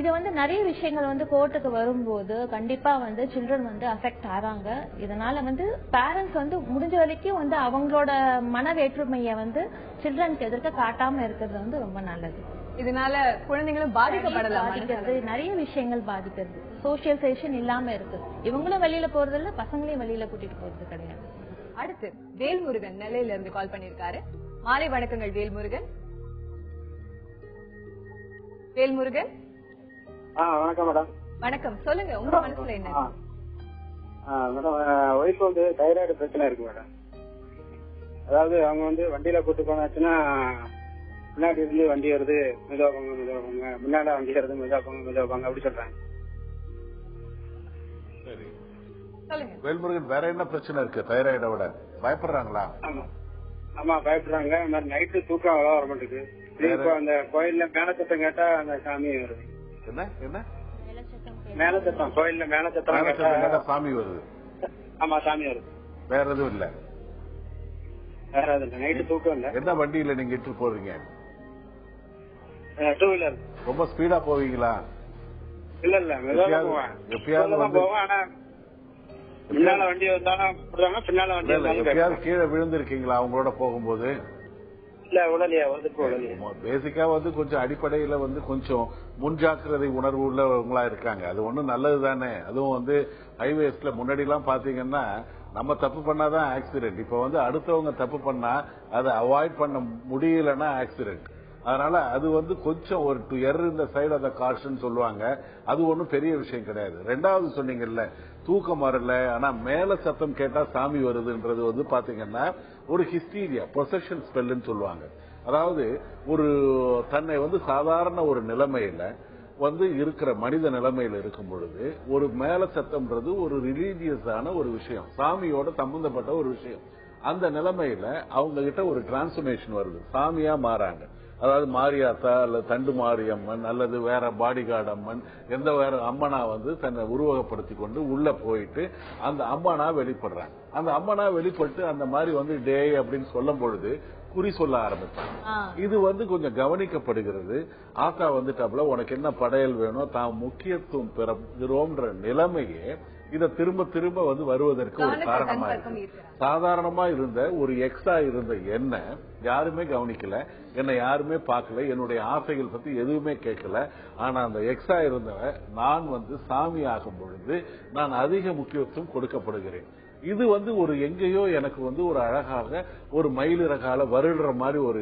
இது வந்து நிறைய விஷயங்கள் வந்து கோர்ட்டுக்கு வரும்போது கண்டிப்பா வந்து சில்ட்ரன் வந்து அஃபெக்ட் ஆறாங்க. இதனால வந்து பேரண்ட்ஸ் வந்து முடிஞ்ச வரைக்கும் வந்து அவங்களோட மன வேற்றுமையை வந்து சில்ட்ரனுக்கு எதிர்க்க காட்டாம இருக்கிறது வந்து ரொம்ப நல்லது. இதனால குழந்தைங்களும் பாதிக்கப்படலாம், நிறைய விஷயங்கள் பாதிக்கிறது. சோசியலைசேஷன் இல்லாம இருக்கு. இவங்களும் வெளியில போறது இல்ல, பசங்களையும் வெளியில கூட்டிட்டு போறது கிடையாது. அடுத்து வேல்முருகன் நெல்லையில இருந்து கால் பண்ணிருக்காரு. மாலை வணக்கங்கள் வேல்முருகன். வேல்முருகன் வணக்கம் மேடம். வணக்கம், சொல்லுங்க உங்க மனசுல என்ன? மேடம் ஒய்ஃப் வந்து தைராய்டு பிரச்சனை இருக்கு மேடம். அதாவது அவங்க வந்து வண்டியில கூட்டு போனாச்சுன்னா முன்னாடி இருந்து வண்டி வருது மெதுவா போங்க, முன்னாடி வண்டி வருது மெதுவா போங்க அப்படி சொல்றாங்க. சரி வேல்முருகன், வேற என்ன பிரச்சனை இருக்கு? தைராய்டை விட பயப்படுறாங்களா? ஆமா பயப்படுறாங்க. நைட்டு தூக்கம் அவ்வளவா வர மாட்டேங்குது. அந்த கோயில்ல மேலச்சத்தம் கேட்டா அந்த சாமி வருது. என்ன என்ன மேலச்சத்தம்? கோயில்ல மேலச்சத்தம் கேட்டா சாமி வருது. ஆமா சாமி வருது. வேற எதுவும் இல்ல? வேற எதுவும் இல்ல. நைட்டு தூக்கம் இல்ல. என்ன வண்டியில நீங்க இட்டு போறீங்க? 2 வீலர். ரொம்ப ஸ்பீடா போவீங்களா? இல்ல இல்ல மெதுவா போவேன். எப்பயாவது போவேன். ஆனா பின்னால வண்டி வந்தாலும் பின்னால வண்டி எப்பயாவது கீழே விழுந்திருக்கீங்களா அவங்களோட போகும்போது? இல்ல உடலையா பேசிக்கா வந்து கொஞ்சம் அடிப்படையில வந்து கொஞ்சம் முன்ஜாக்கிரதை உணர்வு உள்ளவங்களா இருக்காங்க. அது ஒண்ணும் நல்லது தானே. அதுவும் வந்து ஹைவேஸ்ல முன்னாடி எல்லாம் பாத்தீங்கன்னா நம்ம தப்பு பண்ணாதான் ஆக்சிடென்ட். இப்ப வந்து அடுத்தவங்க தப்பு பண்ணா அதை அவாய்ட் பண்ண முடியலன்னா ஆக்சிடென்ட். அதனால அது வந்து கொஞ்சம் ஒரு டு எர் இந்த சைடு ஆஃப் த காஷன் சொல்லுவாங்க. அது ஒன்றும் பெரிய விஷயம் கிடையாது. 2வது சொன்னீங்கல்ல தூக்கம் வரல ஆனா மேல சத்தம் கேட்டா சாமி வருதுன்றது வந்து பாத்தீங்கன்னா ஒரு ஹிஸ்டீரியா, பொசஷன் ஸ்பெல்லுன்னு சொல்லுவாங்க. அதாவது ஒரு தன்னை வந்து சாதாரண ஒரு நிலைமையில வந்து இருக்கிற மனித நிலைமையில இருக்கும் பொழுது ஒரு மேல சத்தம்ன்றது ஒரு ரிலீஜியஸான ஒரு விஷயம், சாமியோட சம்பந்தப்பட்ட ஒரு விஷயம். அந்த நிலைமையில அவங்க கிட்ட ஒரு டிரான்ஸ்பர்மேஷன் வருது, சாமியா மாறாங்க. அதாவது மாரியாத்தா அல்லது தண்டு மாரியம்மன் அல்லது வேற பாடிகார்டு அம்மன், எந்த வேற அம்மனா வந்து தன்னை உருவகப்படுத்தி கொண்டு உள்ள போயிட்டு அந்த அம்மனா வெளிப்படுறாங்க. அந்த அம்மனா வெளிப்பட்டு அந்த மாதிரி வந்து டே அப்படின்னு சொல்லும் பொழுது குறி சொல்ல ஆரம்பிச்சாங்க. இது வந்து கொஞ்சம் கவனிக்கப்படுகிறது. ஆத்தா வந்துட்டாப்ல, உனக்கு என்ன படையல் வேணும், தான் முக்கியத்துவம் பெறுகிறோம்ன்ற நிலைமையே இத திரும்ப திரும்ப வந்து வருவதற்கு ஒரு காரணமா இருக்கு. சாதாரணமா இருந்த ஒரு எக்ஸா இருந்த என்ன யாருமே கவனிக்கல, என்னை யாருமே பார்க்கல, என்னுடைய ஆசைகள் பத்தி எதுவுமே கேட்கல. ஆனா அந்த எக்ஸா இருந்தவன் நான் வந்து சாமி ஆகும் பொழுது நான் அதிக முக்கியத்துவம் கொடுக்கப்படுகிறேன். இது வந்து ஒரு எங்கேயோ எனக்கு வந்து ஒரு அழகாக ஒரு மயிலிறகால வருடுற மாதிரி ஒரு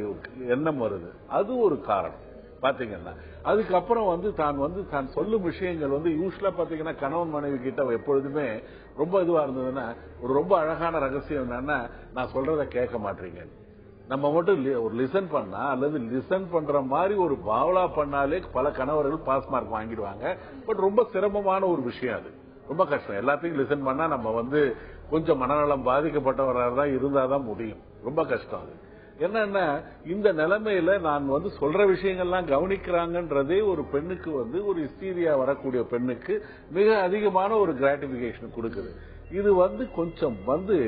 எண்ணம் வருது. அது ஒரு காரணம் பாத்தீங்கன்னா. அதுக்கப்புறம் வந்து தான் சொல்லும் விஷயங்கள் வந்து யூஸ்வலா பாத்தீங்கன்னா கணவன் மனைவி கிட்ட எப்பொழுதுமே ரொம்ப இதுவா இருந்ததுன்னா ஒரு ரொம்ப அழகான ரகசியம் என்னன்னா, நான் சொல்றத கேட்க மாட்டீங்க. நம்ம மட்டும் ஒரு லிசன் பண்ணா அல்லது லிசன் பண்ற மாதிரி ஒரு பாவலா பண்ணாலே பல கணவர்கள் பாஸ் மார்க் வாங்கிடுவாங்க. பட் ரொம்ப சிரமமான ஒரு விஷயம், அது ரொம்ப கஷ்டம். எல்லாத்தையும் லிசன் பண்ணா நம்ம வந்து கொஞ்சம் மனநலம் பாதிக்கப்பட்டவராக தான் இருந்தாதான் முடியும். ரொம்ப கஷ்டம். அது என்னன்னா இந்த நிலைமையில நான் வந்து சொல்ற விஷயங்கள்லாம் கவனிக்கிறாங்கன்றதே ஒரு பெண்ணுக்கு வந்து ஒரு ஹிஸ்டீரியா வரக்கூடிய பெண்ணுக்கு மிக அதிகமான ஒரு கிராட்டிபிகேஷன் கொடுக்குது. இது வந்து கொஞ்சம் வந்து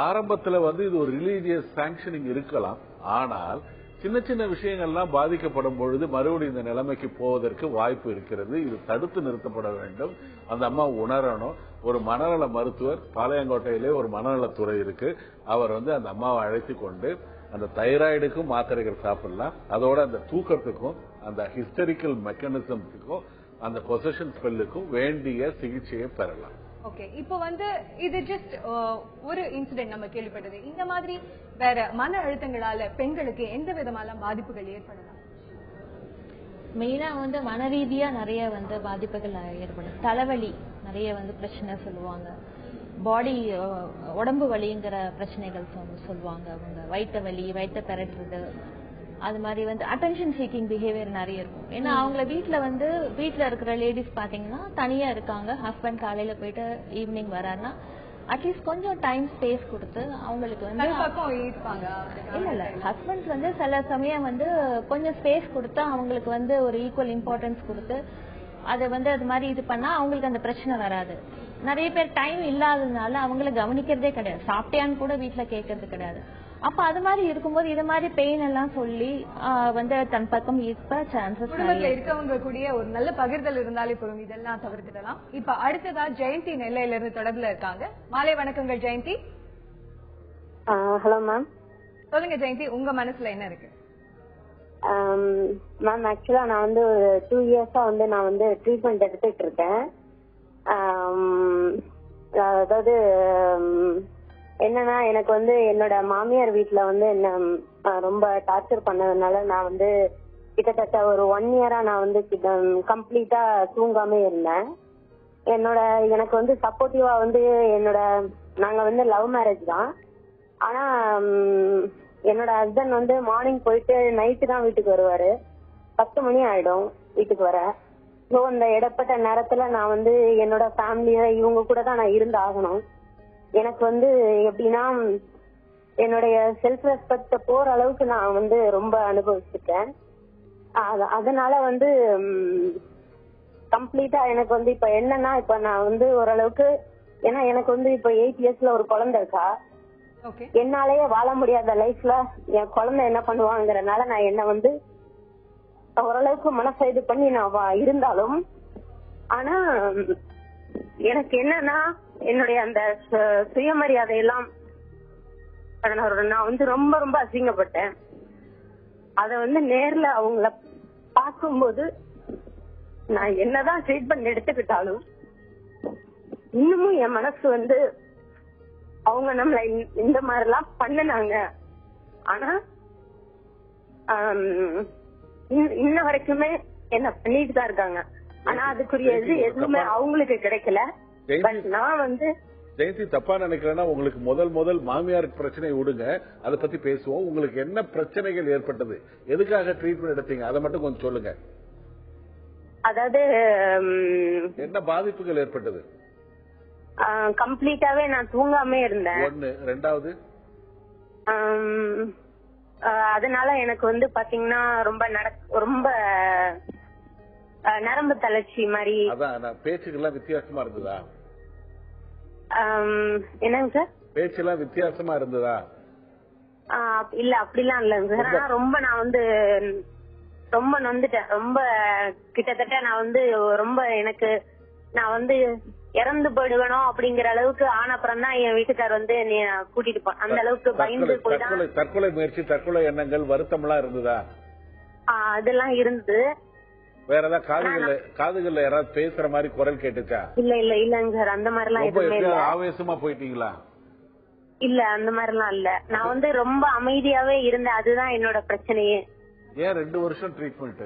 ஆரம்பத்துல வந்து இது ஒரு ரிலீஜியஸ் சாங்ஷனிங் இருக்கலாம். ஆனால் சின்ன சின்ன விஷயங்கள்லாம் பாதிக்கப்படும் பொழுது மறுபடியும் இந்த நிலைமைக்கு போவதற்கு வாய்ப்பு இருக்கிறது. இது தடுத்து நிறுத்தப்பட வேண்டும். அந்த அம்மா உணரணும். ஒரு மனநல மருத்துவர் பாளையங்கோட்டையிலே ஒரு மனநலத்துறை இருக்கு. அவர் வந்து அந்த அம்மாவை அழைத்து கொண்டு அந்த தைராய்டுக்கும் மாத்திரைகள் சாப்பிடலாம், அதோட அந்த தூக்கத்துக்கும் அந்த ஹிஸ்டரிக்கல் மெக்கானிசம்ஸுக்கும் அந்த பொசஷன் ஸ்பெல்லுக்கும் வேண்டிய சிகிச்சையை பெறலாம். ஓகே, இப்போ வந்து இது ஜஸ்ட் ஒரு இன்சிடென்ட் நம்ம கேள்விப்பட்டது. இந்த மாதிரி வேற மன அழுத்தங்களால பெண்களுக்கு எந்த விதமான பாதிப்புகள் ஏற்படலாம்? மெயினா வந்து மன ரீதியா நிறைய வந்து பாதிப்புகள் ஏற்படும். தலைவலி நிறைய வந்து பிரச்சனை சொல்லுவாங்க. பாடி உடம்பு வலிங்கிற பிரச்சனைகள் சொல்லுவாங்க. அவங்க வயிற்று வலி, வயிற்று பெரட்டுறது, அது மாதிரி வந்து அட்டென்ஷன் சீக்கிங் பிஹேவியர் நிறைய இருக்கும். ஏன்னா அவங்கள வீட்டுல இருக்கிற லேடிஸ் பாத்தீங்கன்னா தனியா இருக்காங்க. ஹஸ்பண்ட் காலையில போயிட்டு ஈவினிங் வராருன்னா அட்லீஸ்ட் கொஞ்சம் டைம் ஸ்பேஸ் கொடுத்து அவங்களுக்கு வந்து இல்ல ஹஸ்பண்ட் வந்து சில சமயம் வந்து கொஞ்சம் ஸ்பேஸ் கொடுத்து அவங்களுக்கு வந்து ஒரு ஈக்குவல் இம்பார்ட்டன்ஸ் கொடுத்து அதை வந்து அது மாதிரி இது பண்ணா அவங்களுக்கு அந்த பிரச்சனை வராது. நிறைய பேர் டைம் இல்லாததுனால அவங்கள கவனிக்கிறதே கிடையாது, சாப்பிட்டியான்னு கூட வீட்டுல கேட்கறது கிடையாது. அப்ப அது மாதிரி இருக்கும்போது இது மாதிரி பெயின் எல்லாம் சொல்லி வந்து தன் பக்கம் ஈர்ப்ப சான்சஸ் இருக்கவங்க கூடிய ஒரு நல்ல பகிர்தல் இருந்தாலே போதும், இதெல்லாம் தவிர்த்துடலாம். இப்ப அடுத்ததா ஜெயந்தி நெல்லையில இருந்து தொடர்புல இருக்காங்க. மாலை வணக்கங்கள் ஜெயந்தி. Hello ma'am. சொல்லுங்க ஜெயந்தி, உங்க மனசுல என்ன இருக்கு? மேம் ஆக்சுவலா நான் வந்து 2 இயர்ஸா வந்து நான் வந்து ட்ரீட்மெண்ட் எடுத்துட்டு இருக்கேன். அதாவது என்னன்னா எனக்கு வந்து என்னோட மாமியார் வீட்டுல வந்து என்ன ரொம்ப டார்ச்சர் பண்ணதுனால நான் வந்து கிட்டத்தட்ட ஒரு 1 இயரா நான் வந்து கம்ப்ளீட்டா தூங்காம இருந்தேன். எனக்கு வந்து சப்போர்ட்டிவா வந்து நாங்க வந்து லவ் மேரேஜ் தான். ஆனா என்னோட ஹஸ்பண்ட் வந்து மார்னிங் போயிட்டு நைட்டு தான் வீட்டுக்கு வருவாரு. 10 மணி ஆயிடும் வீட்டுக்கு வர. ஸோ அந்த இடப்பட்ட நேரத்துல நான் வந்து என்னோட ஃபேமிலிய இவங்க கூட தான் நான் இருந்து ஆகணும். எனக்கு வந்து எப்படின்னா என்னுடைய செல்ஃப் ரெஸ்பெக்ட் போற அளவுக்கு நான் வந்து ரொம்ப அனுபவிச்சிருக்கேன். அதனால வந்து கம்ப்ளீட்டா எனக்கு வந்து இப்ப என்னன்னா இப்ப நான் வந்து ஓரளவுக்கு, ஏன்னா எனக்கு வந்து இப்ப 8 இயர்ஸ்ல ஒரு குழந்தை இருக்கா. என்னாலேயே வாழ முடியாத லைஃப்ல என் குழந்தை என்ன பண்ணுவாங்கிறனால நான் என்ன வந்து ஓரளவுக்கு மனசை இது பண்ணி நான் இருந்தாலும், ஆனா எனக்கு என்னன்னா என்னுடைய அந்த சுயமரியாதையெல்லாம் நான் வந்து ரொம்ப ரொம்ப அசிங்கப்பட்டேன். அத வந்து நேர்ல அவங்கள பார்க்கும்போது நான் என்னதான் ட்ரீட்மெண்ட் எடுத்துக்கிட்டாலும் இன்னமும் என் மனசு வந்து அவங்க நம்மள இந்த மாதிரி எல்லாம் பண்ணினாங்க. ஆனா இன்ன வரைக்குமே என்ன பண்ணிட்டு தான் இருக்காங்க. ஆனா அதுக்குரிய எதுவுமே அவங்களுக்கு கிடைக்கல. நான் வந்து ஜெயந்தி தப்பா நினைக்கிறேன்னா உங்களுக்கு முதல் மாமியார் பிரச்சனை விடுங்க, அதை பத்தி பேசுவோம். உங்களுக்கு என்ன பிரச்சனைகள் ஏற்பட்டது, எதுக்காக ட்ரீட்மெண்ட் எடுத்தீங்க, அதை மட்டும் கொஞ்சம் சொல்லுங்க. அதாவது என்ன பாதிப்புகள் ஏற்பட்டது? கம்ப்ளீட்டாவே நான் தூங்காமே இருந்தேன். ஒண்ணு. ரெண்டாவது அதனால எனக்கு வந்து பாத்தீங்கன்னா ரொம்ப நரம்பு தளர்ச்சி மாதிரி. அதான் பேச்சுக்கெல்லாம் வித்தியாசமா இருந்ததா? என்னங்க சார்? பேச்செல்லாம் வித்தியாசமா இருந்ததா? இல்ல அப்படிலாம் இல்லைங்க சார். ஆனா ரொம்ப நான் வந்து ரொம்ப நொந்துட்டேன். ரொம்ப கிட்டத்தட்ட நான் வந்து ரொம்ப எனக்கு நான் வந்து இறந்து போயிடுவேணும் அப்படிங்கிற அளவுக்கு ஆனப்புறம் தான் என் வீட்டுக்கார் வந்து நீ கூட்டிட்டு போ அந்த அளவுக்கு பயந்து போய்தான். தற்கொலை முயற்சி, தற்கொலை எண்ணங்கள், வருத்தம் எல்லாம் இருந்ததா? அதெல்லாம் இருந்து. வேற ஏதாவது காதுகள்ல யாராவது பேசுற மாதிரி குரல் கேட்டுச்சா? இல்லங்க சார், அந்த மாதிரி எல்லாம் எதுவுமே இல்ல. ஆவேசமா போயிட்டீங்களா? இல்ல, அந்த மாதிரி எல்லாம் இல்ல. நான் வந்து ரொம்ப அமைதியாவே இருந்தேன். அதுதான் என்னோட பிரச்சனையே. ஏன் 2 வருஷம் ட்ரீட்மெண்ட்?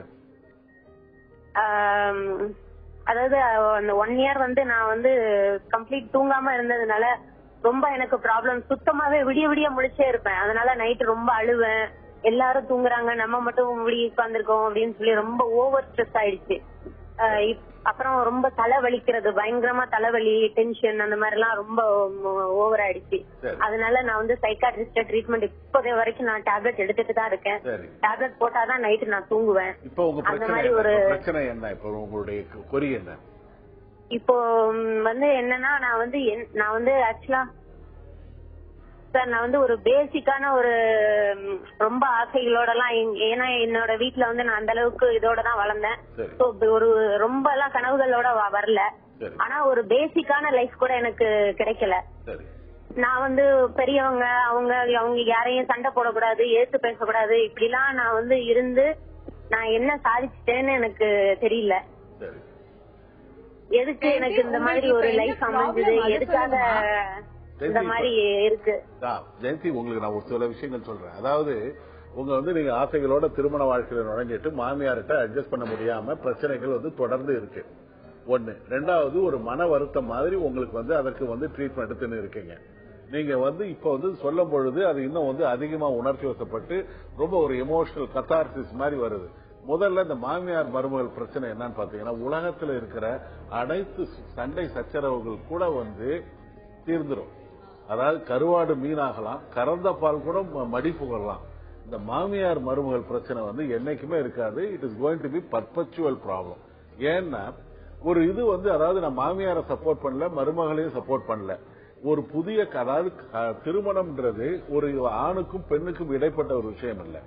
அதாவது அந்த 1 இயர் வந்து நான் வந்து கம்ப்ளீட் தூங்காம இருந்ததுனால ரொம்ப எனக்கு ப்ராப்ளம். சுத்தமாவே விடிய விடிய முழிச்சே இருப்பேன். அதனால நைட்டு ரொம்ப அழுவேன். எல்லாரும் தூங்குறாங்க, நம்ம மட்டும் விடிய உட்கார்ந்துருக்கோம் அப்படின்னு சொல்லி ரொம்ப ஓவர் ஸ்ட்ரெஸ் ஆயிடுச்சு. அப்புறம் ரொம்ப தலைவலிக்கிறது, பயங்கரமா தலைவலி, டென்ஷன் அந்த மாதிரி எல்லாம் ரொம்ப ஓவர் ஆயிடுச்சு. அதனால நான் வந்து சைக்காட்ரிஸ்ட் ட்ரீட்மெண்ட் இப்போதைய வரைக்கும் நான் டேப்லெட் எடுத்துட்டு தான் இருக்கேன். டேப்லெட் போட்டாதான் நைட்டு நான் தூங்குவேன். அந்த மாதிரி ஒரு பிரச்சனை என்ன? இப்போ உங்களுடைய கொரி என்ன? இப்போ வந்து என்னன்னா நான் வந்து ஆக்சுவலா சார் நான் வந்து ஒரு பேசிக்கான ஒரு ரொம்ப ஆசைகளோட எல்லாம், ஏன்னா என்னோட வீட்டுல வந்து நான் அந்த அளவுக்கு இதோட தான் வளர்ந்தேன். ஒரு ரொம்ப எல்லாம் கனவுகளோட வரல. ஆனா ஒரு பேசிக்கான லைஃப் கூட எனக்கு கிடைக்கல. நான் வந்து பெரியவங்க அவங்க யாரையும் சண்டை போடக்கூடாது, ஏத்து பேசக்கூடாது, இப்படி எல்லாம் நான் வந்து இருந்து நான் என்ன சாதிச்சிட்டேன்னு எனக்கு தெரியல. எதுக்கு எனக்கு இந்த மாதிரி ஒரு லைஃப் அமைஞ்சது, எதுக்காக இந்த மாதிரி இருக்கு? ஜெயந்தி, உங்களுக்கு நான் ஒரு சில விஷயங்கள் சொல்றேன். அதாவது உங்க வந்து நீங்க ஆசைகளோட திருமண வாழ்க்கையில நுழைஞ்சிட்டு மாமியார்கிட்ட அட்ஜஸ்ட் பண்ண முடியாம பிரச்சனைகள் வந்து தொடர்ந்து இருக்கு. 1. 2வது ஒரு மன வருத்தம் மாதிரி உங்களுக்கு வந்து அதற்கு வந்து ட்ரீட்மெண்ட் எடுத்துன்னு இருக்கீங்க. நீங்க வந்து இப்ப வந்து சொல்லும் பொழுது அது இன்னும் வந்து அதிகமா உணர்ச்சி வசப்பட்டு ரொம்ப ஒரு எமோஷனல் கத்தார்சிஸ் மாதிரி வருது. முதல்ல இந்த மாமியார் மருமகள் பிரச்சனை என்னன்னு பாத்தீங்கன்னா, உலகத்துல இருக்கிற அனைத்து சண்டை சச்சரவுகள் கூட வந்து தீர்ந்துரும். அதாவது கருவாடு மீனாகலாம், கறந்த பால் கூட மடி புகழலாம். இந்த மாமியார் மருமகள் பிரச்சனை வந்து என்னைக்குமே இருக்காது. It is going to be perpetual problem. ஏன்னா ஒரு இது வந்து அதாவது நான் மாமியாரை சப்போர்ட் பண்ணல, மருமகளையும் சப்போர்ட் பண்ணல. ஒரு புதிய அதாவது திருமணம்ன்றது ஒரு ஆணுக்கும் பெண்ணுக்கும் இடைப்பட்ட ஒரு விஷயம் இல்ல.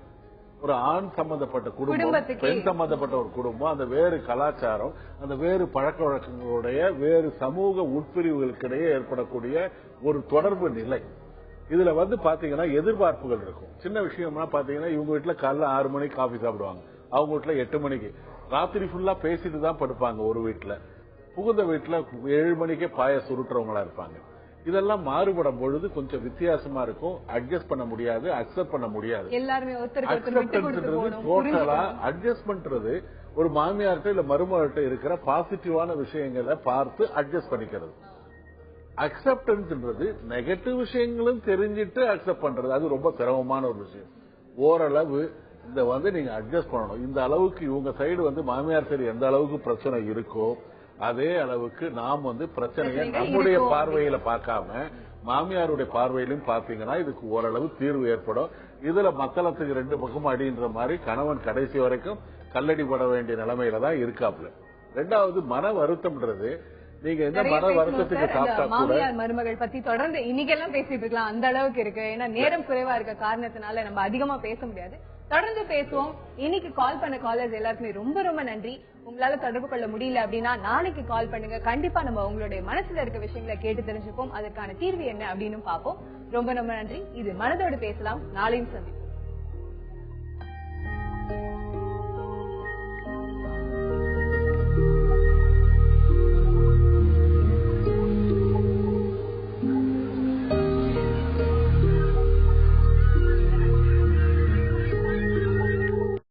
ஒரு ஆண் சம்பந்தப்பட்ட குடும்பம், பெண் சம்பந்தப்பட்ட ஒரு குடும்பம், அந்த வேறு கலாச்சாரம், அந்த வேறு பழக்க வழக்கங்களுடைய வேறு சமூக உட்பிரிவுகளுக்கிடையே ஏற்படக்கூடிய ஒரு தொடர்பு நிலை. இதுல வந்து பாத்தீங்கன்னா எதிர்பார்ப்புகள் இருக்கும். சின்ன விஷயம்னா பாத்தீங்கன்னா இவங்க வீட்டுல காலைல 6 மணிக்கு காஃபி சாப்பிடுவாங்க, அவங்க வீட்டுல 8 மணிக்கு. ராத்திரி ஃபுல்லா பேசிட்டு தான் படுப்பாங்க ஒரு வீட்டுல. புகுந்த வீட்டுல 7 மணிக்கே பாய சுருட்டுறவங்களா இருப்பாங்க. இதெல்லாம் மாறுபடும் பொழுது கொஞ்சம் வித்தியாசமா இருக்கும். அட்ஜஸ்ட் பண்ண முடியாது, அக்செப்ட் பண்ண முடியாது. டோட்டலா அட்ஜஸ்ட்மெண்ட்றது ஒரு மாமியார்கிட்ட இல்ல மருமகிட்ட இருக்கிற பாசிட்டிவான விஷயங்களை பார்த்து அட்ஜஸ்ட் பண்ணிக்கிறது. அக்செப்டன்ஸ்ன்றது நெகட்டிவ் விஷயங்களும் தெரிஞ்சிட்டு அக்செப்ட் பண்றது, அது ரொம்ப சிரமமான ஒரு விஷயம். ஓரளவு இந்த வந்து நீங்க அட்ஜஸ்ட் பண்ணணும். இந்த அளவுக்கு இவங்க சைடு வந்து மாமியார் சைடு எந்த அளவுக்கு பிரச்சனை இருக்கோ அதே அளவுக்கு நாம் வந்து பிரச்சனையை நம்முடைய பார்வையில பார்க்காம மாமியாருடைய பார்வையிலும் பாத்தீங்கன்னா இதுக்கு ஓரளவு தீர்வு ஏற்படும். இதுல மத்தளத்துக்கு 2 பக்கமும் அடின்ற மாதிரி கணவன் கடைசி வரைக்கும் கல்லடி பட வேண்டிய நிலைமையில தான் இருக்காப்ல. 2வது மன வருத்தம்ன்றது நீங்க எந்த மன வருத்தத்துக்கு சாப்பிட்டா கூட மாமியார் மருமகள் பத்தி தொடர்ந்து இன்னைக்கெல்லாம் பேசிட்டு இருக்கலாம், அந்த அளவுக்கு இருக்கு. ஏன்னா நேரம் குறைவா இருக்க காரணத்தினால நம்ம அதிகமா பேச முடியாது. தொடர்ந்து பேசுவோம். இன்னைக்கு கால் பண்ண காலர்ஸ் எல்லாருக்குமே ரொம்ப ரொம்ப நன்றி. உங்களால தொடர்பு கொள்ள முடியல அப்படின்னா நாளைக்கு கால் பண்ணுங்க. கண்டிப்பா நம்ம உங்களுடைய மனசுல இருக்க விஷயங்களை கேட்டு தெரிஞ்சுப்போம், அதற்கான தீர்வு என்ன அப்படின்னு பாப்போம். ரொம்ப ரொம்ப நன்றி. இது மனதோடு பேசலாம். நாளையும் சந்திப்போம்.